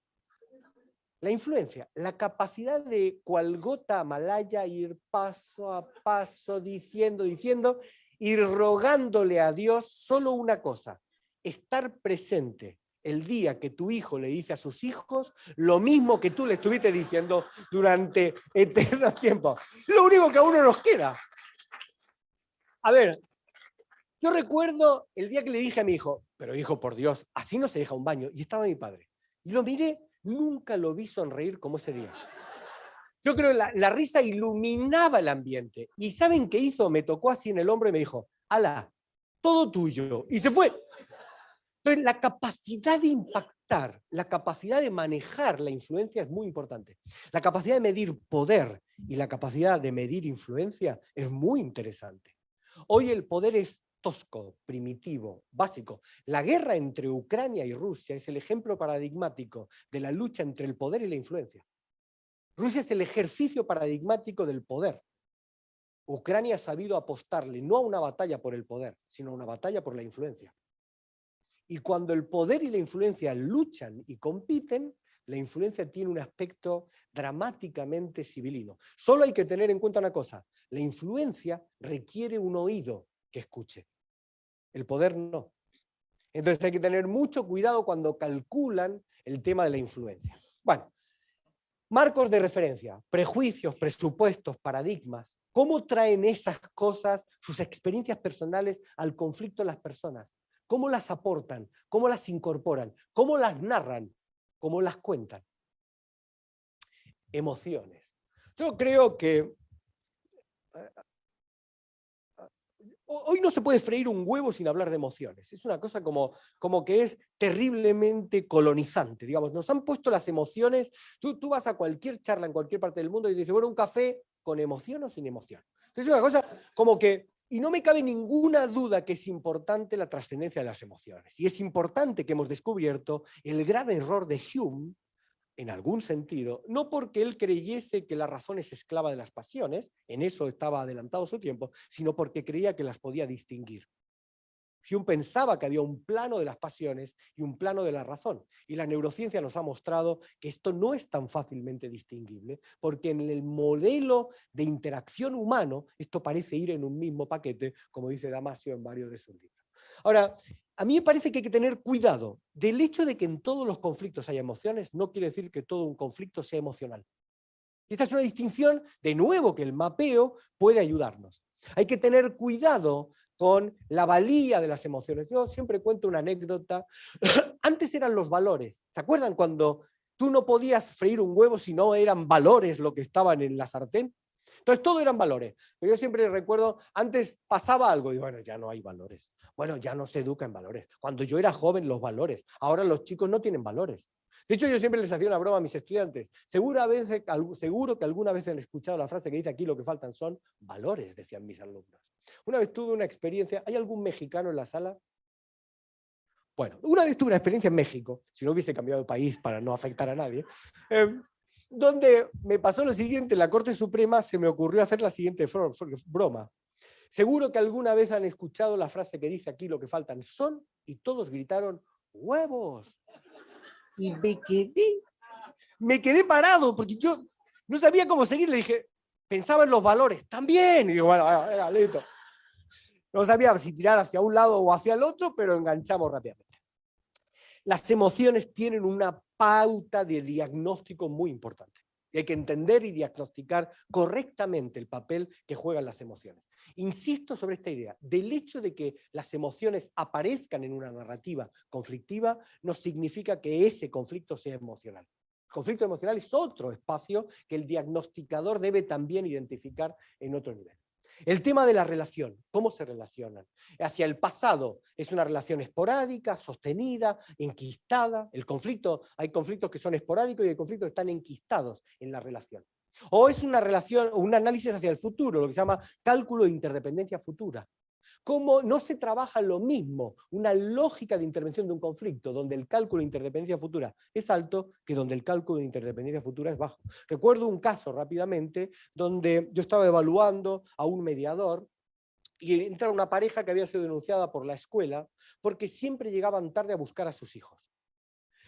La influencia, la capacidad de cual gota malaya ir paso a paso, diciendo, y rogándole a Dios solo una cosa, estar presente el día que tu hijo le dice a sus hijos lo mismo que tú le estuviste diciendo durante eternos tiempos. Lo único que a uno nos queda. A ver, yo recuerdo el día que le dije a mi hijo, pero hijo, por Dios, así no se deja un baño, y estaba mi padre. Y lo miré, nunca lo vi sonreír como ese día. Yo creo que la risa iluminaba el ambiente. ¿Y saben qué hizo? Me tocó así en el hombro y me dijo, ala, todo tuyo. Y se fue. Entonces, la capacidad de impactar, la capacidad de manejar la influencia es muy importante. La capacidad de medir poder y la capacidad de medir influencia es muy interesante. Hoy el poder es tosco, primitivo, básico. La guerra entre Ucrania y Rusia es el ejemplo paradigmático de la lucha entre el poder y la influencia. Rusia es el ejercicio paradigmático del poder. Ucrania ha sabido apostarle no a una batalla por el poder, sino a una batalla por la influencia. Y cuando el poder y la influencia luchan y compiten, la influencia tiene un aspecto dramáticamente sibilino. Solo hay que tener en cuenta una cosa, la influencia requiere un oído que escuche, el poder no. Entonces hay que tener mucho cuidado cuando calculan el tema de la influencia. Bueno, marcos de referencia, prejuicios, presupuestos, paradigmas, ¿cómo traen esas cosas, sus experiencias personales al conflicto de las personas? ¿Cómo las aportan? ¿Cómo las incorporan? ¿Cómo las narran? ¿Cómo las cuentan? Emociones. Yo creo que hoy no se puede freír un huevo sin hablar de emociones. Es una cosa como que es terriblemente colonizante. Digamos, nos han puesto las emociones. Tú vas a cualquier charla en cualquier parte del mundo y dices, bueno, un café con emoción o sin emoción. Entonces es una cosa como que, y no me cabe ninguna duda que es importante la trascendencia de las emociones. Y es importante que hemos descubierto el gran error de Hume, en algún sentido, no porque él creyese que la razón es esclava de las pasiones, en eso estaba adelantado su tiempo, sino porque creía que las podía distinguir. Hume pensaba que había un plano de las pasiones y un plano de la razón, y la neurociencia nos ha mostrado que esto no es tan fácilmente distinguible, porque en el modelo de interacción humano esto parece ir en un mismo paquete, como dice Damasio en varios de sus libros. Ahora, a mí me parece que hay que tener cuidado del hecho de que en todos los conflictos haya emociones, no quiere decir que todo un conflicto sea emocional. Y esta es una distinción, de nuevo, que el mapeo puede ayudarnos. Hay que tener cuidado con la valía de las emociones. Yo siempre cuento una anécdota. Antes eran los valores. ¿Se acuerdan cuando tú no podías freír un huevo si no eran valores lo que estaban en la sartén? Entonces todo eran valores. Pero yo siempre recuerdo, antes pasaba algo y bueno, ya no hay valores. Bueno, ya no se educa en valores. Cuando yo era joven, los valores. Ahora los chicos no tienen valores. De hecho, yo siempre les hacía una broma a mis estudiantes. Seguro que alguna vez han escuchado la frase que dice aquí lo que faltan son valores, decían mis alumnos. Una vez tuve una experiencia, ¿hay algún mexicano en la sala? Bueno, una vez tuve una experiencia en México, si no hubiese cambiado de país para no afectar a nadie, donde me pasó lo siguiente, en la Corte Suprema se me ocurrió hacer la siguiente broma. Seguro que alguna vez han escuchado la frase que dice aquí lo que faltan son, y todos gritaron, ¡huevos! Y me quedé parado, porque yo no sabía cómo seguir, le dije, pensaba en los valores, también, y digo, bueno, listo. No sabía si tirar hacia un lado o hacia el otro, pero enganchamos rápidamente. Las emociones tienen una pauta de diagnóstico muy importante. Y hay que entender y diagnosticar correctamente el papel que juegan las emociones. Insisto sobre esta idea, del hecho de que las emociones aparezcan en una narrativa conflictiva no significa que ese conflicto sea emocional. El conflicto emocional es otro espacio que el diagnosticador debe también identificar en otro nivel. El tema de la relación, ¿cómo se relacionan? Hacia el pasado es una relación esporádica, sostenida, enquistada. Hay conflictos que son esporádicos y hay conflictos que están enquistados en la relación. O es una relación, un análisis hacia el futuro, lo que se llama cálculo de interdependencia futura. ¿Cómo no se trabaja lo mismo una lógica de intervención de un conflicto donde el cálculo de interdependencia futura es alto que donde el cálculo de interdependencia futura es bajo? Recuerdo un caso rápidamente donde yo estaba evaluando a un mediador y entra una pareja que había sido denunciada por la escuela porque siempre llegaban tarde a buscar a sus hijos.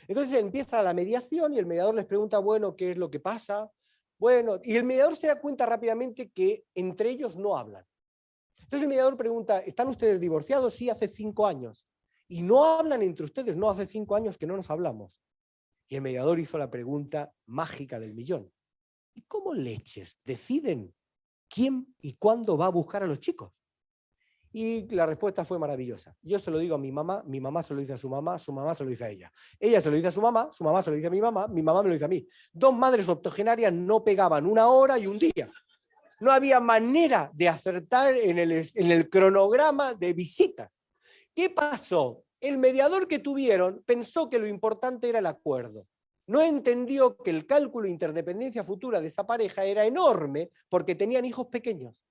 Entonces empieza la mediación y el mediador les pregunta, bueno, ¿qué es lo que pasa? Bueno, y el mediador se da cuenta rápidamente que entre ellos no hablan. Entonces el mediador pregunta, ¿están ustedes divorciados? Sí, hace 5 años. ¿Y no hablan entre ustedes? No, hace 5 años que no nos hablamos. Y el mediador hizo la pregunta mágica del millón. ¿Y cómo leches deciden quién y cuándo va a buscar a los chicos? Y la respuesta fue maravillosa. Yo se lo digo a mi mamá se lo dice a su mamá se lo dice a ella. Ella se lo dice a su mamá se lo dice a mi mamá me lo dice a mí. 2 madres octogenarias no pegaban 1 hora y 1 día. No había manera de acertar en el cronograma de visitas. ¿Qué pasó? El mediador que tuvieron pensó que lo importante era el acuerdo. No entendió que el cálculo de interdependencia futura de esa pareja era enorme porque tenían hijos pequeños.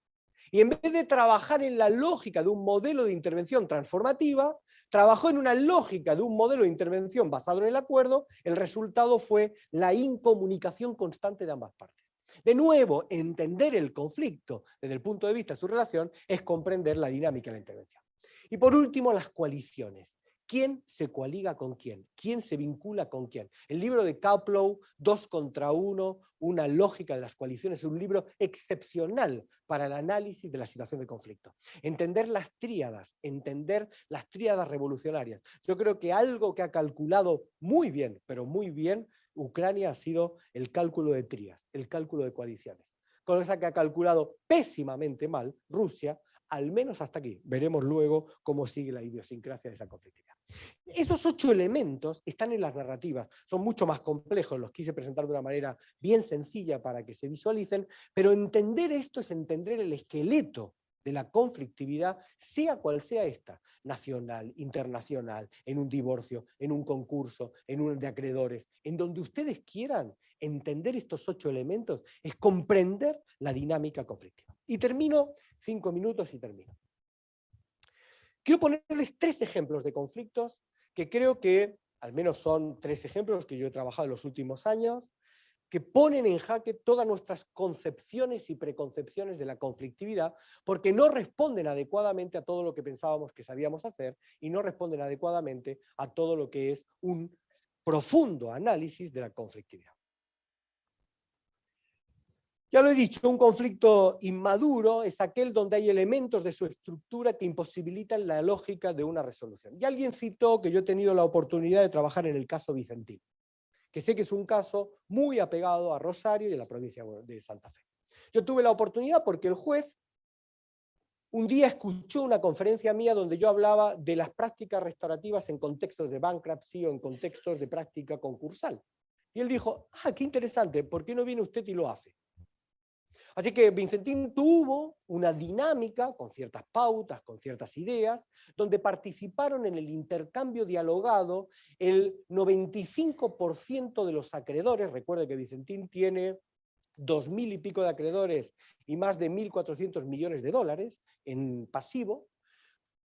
Y en vez de trabajar en la lógica de un modelo de intervención transformativa, trabajó en una lógica de un modelo de intervención basado en el acuerdo. El resultado fue la incomunicación constante de ambas partes. De nuevo, entender el conflicto desde el punto de vista de su relación es comprender la dinámica de la intervención. Y por último, las coaliciones. ¿Quién se coaliga con quién? ¿Quién se vincula con quién? El libro de Kaplow, 2 contra 1, una lógica de las coaliciones, es un libro excepcional para el análisis de la situación de conflicto. Entender las tríadas revolucionarias. Yo creo que algo que ha calculado muy bien, pero muy bien, Ucrania ha sido el cálculo de tríadas, el cálculo de coaliciones. Cosa que ha calculado pésimamente mal Rusia, al menos hasta aquí. Veremos luego cómo sigue la idiosincrasia de esa conflictividad. Esos 8 elementos están en las narrativas, son mucho más complejos, los quise presentar de una manera bien sencilla para que se visualicen, pero entender esto es entender el esqueleto de la conflictividad, sea cual sea esta, nacional, internacional, en un divorcio, en un concurso, en un de acreedores, en donde ustedes quieran. Entender estos 8 elementos es comprender la dinámica conflictiva. Y termino, 5 minutos y termino. Quiero ponerles 3 ejemplos de conflictos que creo que, al menos son 3 ejemplos que yo he trabajado en los últimos años, que ponen en jaque todas nuestras concepciones y preconcepciones de la conflictividad, porque no responden adecuadamente a todo lo que pensábamos que sabíamos hacer y no responden adecuadamente a todo lo que es un profundo análisis de la conflictividad. Ya lo he dicho, un conflicto inmaduro es aquel donde hay elementos de su estructura que imposibilitan la lógica de una resolución. Y alguien citó que yo he tenido la oportunidad de trabajar en el caso Vicentín, que sé que es un caso muy apegado a Rosario y a la provincia de Santa Fe. Yo tuve la oportunidad porque el juez un día escuchó una conferencia mía donde yo hablaba de las prácticas restaurativas en contextos de bankruptcy o en contextos de práctica concursal. Y él dijo, qué interesante, ¿por qué no viene usted y lo hace? Así que Vicentín tuvo una dinámica con ciertas pautas, con ciertas ideas, donde participaron en el intercambio dialogado el 95% de los acreedores. Recuerde que Vicentín tiene 2.000 y pico de acreedores y más de 1.400 millones de dólares en pasivo.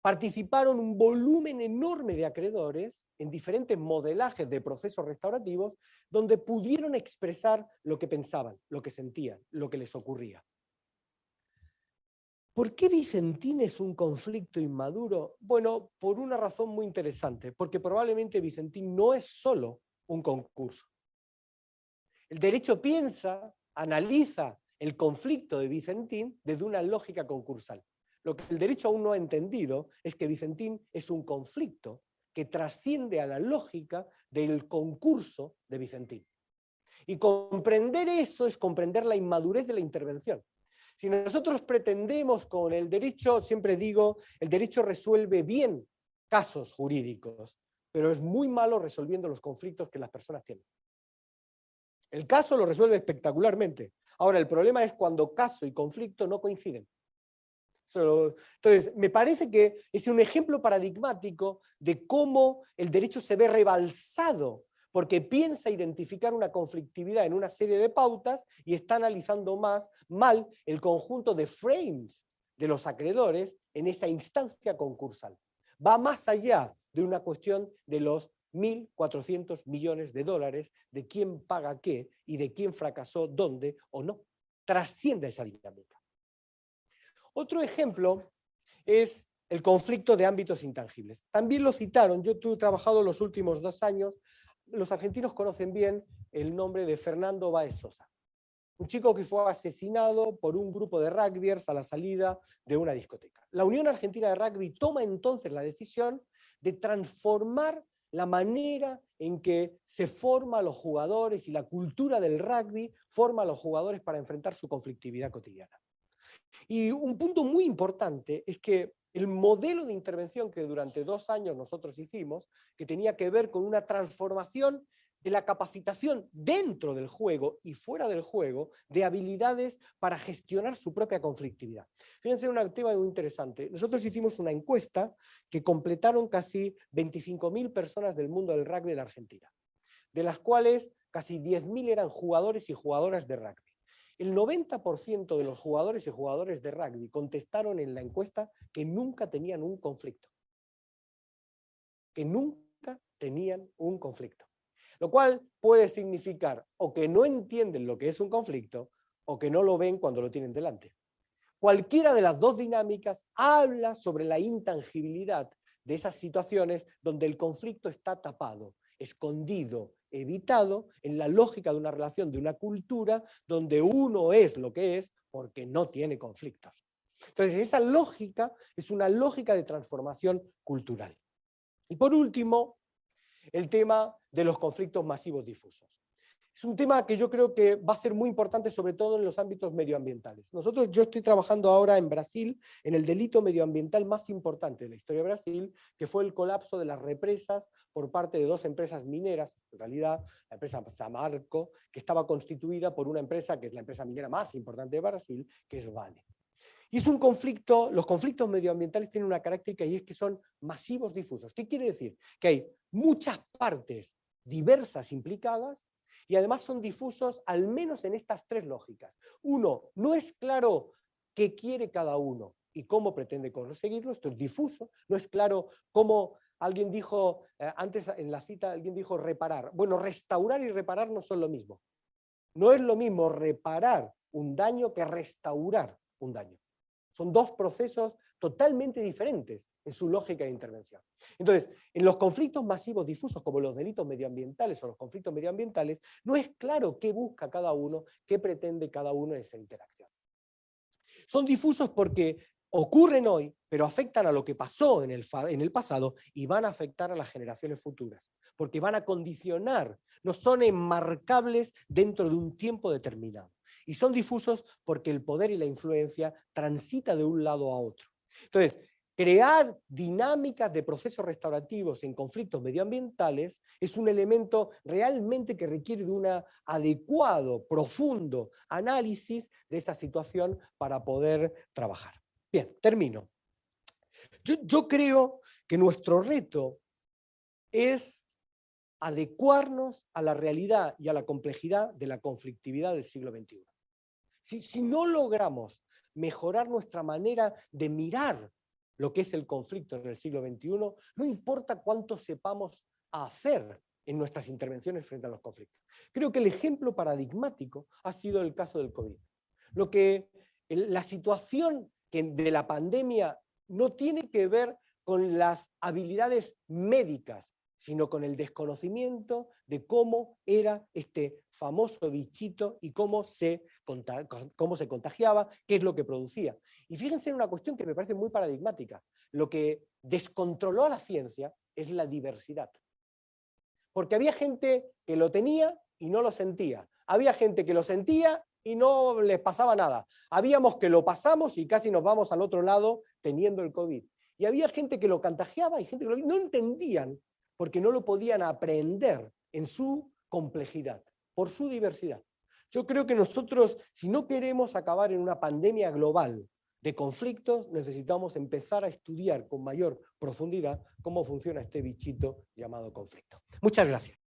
Participaron un volumen enorme de acreedores en diferentes modelajes de procesos restaurativos donde pudieron expresar lo que pensaban, lo que sentían, lo que les ocurría. ¿Por qué Vicentín es un conflicto inmaduro? Bueno, por una razón muy interesante, porque probablemente Vicentín no es solo un concurso. El derecho piensa, analiza el conflicto de Vicentín desde una lógica concursal. Lo que el derecho aún no ha entendido es que Vicentín es un conflicto que trasciende a la lógica del concurso de Vicentín. Y comprender eso es comprender la inmadurez de la intervención. Si nosotros pretendemos con el derecho, siempre digo, el derecho resuelve bien casos jurídicos, pero es muy malo resolviendo los conflictos que las personas tienen. El caso lo resuelve espectacularmente. Ahora, el problema es cuando caso y conflicto no coinciden. Entonces, me parece que es un ejemplo paradigmático de cómo el derecho se ve rebalsado porque piensa identificar una conflictividad en una serie de pautas y está analizando mal el conjunto de frames de los acreedores en esa instancia concursal. Va más allá de una cuestión de los 1.400 millones de dólares, de quién paga qué y de quién fracasó dónde o no. Trasciende esa dinámica. Otro ejemplo es el conflicto de ámbitos intangibles. También lo citaron, yo he trabajado los últimos 2 años, los argentinos conocen bien el nombre de Fernando Báez Sosa, un chico que fue asesinado por un grupo de rugbyers a la salida de una discoteca. La Unión Argentina de Rugby toma entonces la decisión de transformar la manera en que se forma a los jugadores y la cultura del rugby forma a los jugadores para enfrentar su conflictividad cotidiana. Y un punto muy importante es que el modelo de intervención que durante 2 años nosotros hicimos, que tenía que ver con una transformación de la capacitación dentro del juego y fuera del juego de habilidades para gestionar su propia conflictividad. Fíjense, un tema muy interesante. Nosotros hicimos una encuesta que completaron casi 25.000 personas del mundo del rugby de la Argentina, de las cuales casi 10.000 eran jugadores y jugadoras de rugby. El 90% de los jugadores y jugadores de rugby contestaron en la encuesta que nunca tenían un conflicto. Que nunca tenían un conflicto. Lo cual puede significar o que no entienden lo que es un conflicto o que no lo ven cuando lo tienen delante. Cualquiera de las dos dinámicas habla sobre la intangibilidad de esas situaciones donde el conflicto está tapado, escondido, evitado en la lógica de una relación, de una cultura donde uno es lo que es porque no tiene conflictos. Entonces, esa lógica es una lógica de transformación cultural. Y por último, el tema de los conflictos masivos difusos. Es un tema que yo creo que va a ser muy importante, sobre todo en los ámbitos medioambientales. Yo estoy trabajando ahora en Brasil en el delito medioambiental más importante de la historia de Brasil, que fue el colapso de las represas por parte de 2 empresas mineras, en realidad la empresa Samarco, que estaba constituida por una empresa que es la empresa minera más importante de Brasil, que es Vale. Y es un conflicto, los conflictos medioambientales tienen una característica y es que son masivos difusos. ¿Qué quiere decir? Que hay muchas partes diversas implicadas y además son difusos al menos en estas 3 lógicas. Uno, no es claro qué quiere cada uno y cómo pretende conseguirlo, esto es difuso, no es claro cómo alguien dijo, antes en la cita alguien dijo reparar. Bueno, restaurar y reparar no son lo mismo. No es lo mismo reparar un daño que restaurar un daño. Son 2 procesos totalmente diferentes en su lógica de intervención. Entonces, en los conflictos masivos difusos, como los delitos medioambientales o los conflictos medioambientales, no es claro qué busca cada uno, qué pretende cada uno en esa interacción. Son difusos porque ocurren hoy, pero afectan a lo que pasó en el pasado y van a afectar a las generaciones futuras, porque van a condicionar, no son enmarcables dentro de un tiempo determinado. Y son difusos porque el poder y la influencia transita de un lado a otro. Entonces, crear dinámicas de procesos restaurativos en conflictos medioambientales es un elemento realmente que requiere de un adecuado, profundo análisis de esa situación para poder trabajar. Bien, termino. Yo creo que nuestro reto es adecuarnos a la realidad y a la complejidad de la conflictividad del siglo XXI. Si no logramos mejorar nuestra manera de mirar lo que es el conflicto en el siglo XXI, no importa cuánto sepamos hacer en nuestras intervenciones frente a los conflictos. Creo que el ejemplo paradigmático ha sido el caso del COVID. La situación de la pandemia no tiene que ver con las habilidades médicas, sino con el desconocimiento de cómo era este famoso bichito y cómo se contagiaba, qué es lo que producía. Y fíjense en una cuestión que me parece muy paradigmática. Lo que descontroló a la ciencia es la diversidad. Porque había gente que lo tenía y no lo sentía. Había gente que lo sentía y no les pasaba nada. Habíamos que lo pasamos y casi nos vamos al otro lado teniendo el COVID. Y había gente que lo contagiaba y gente que no entendían porque no lo podían aprender en su complejidad, por su diversidad. Yo creo que nosotros, si no queremos acabar en una pandemia global de conflictos, necesitamos empezar a estudiar con mayor profundidad cómo funciona este bichito llamado conflicto. Muchas gracias.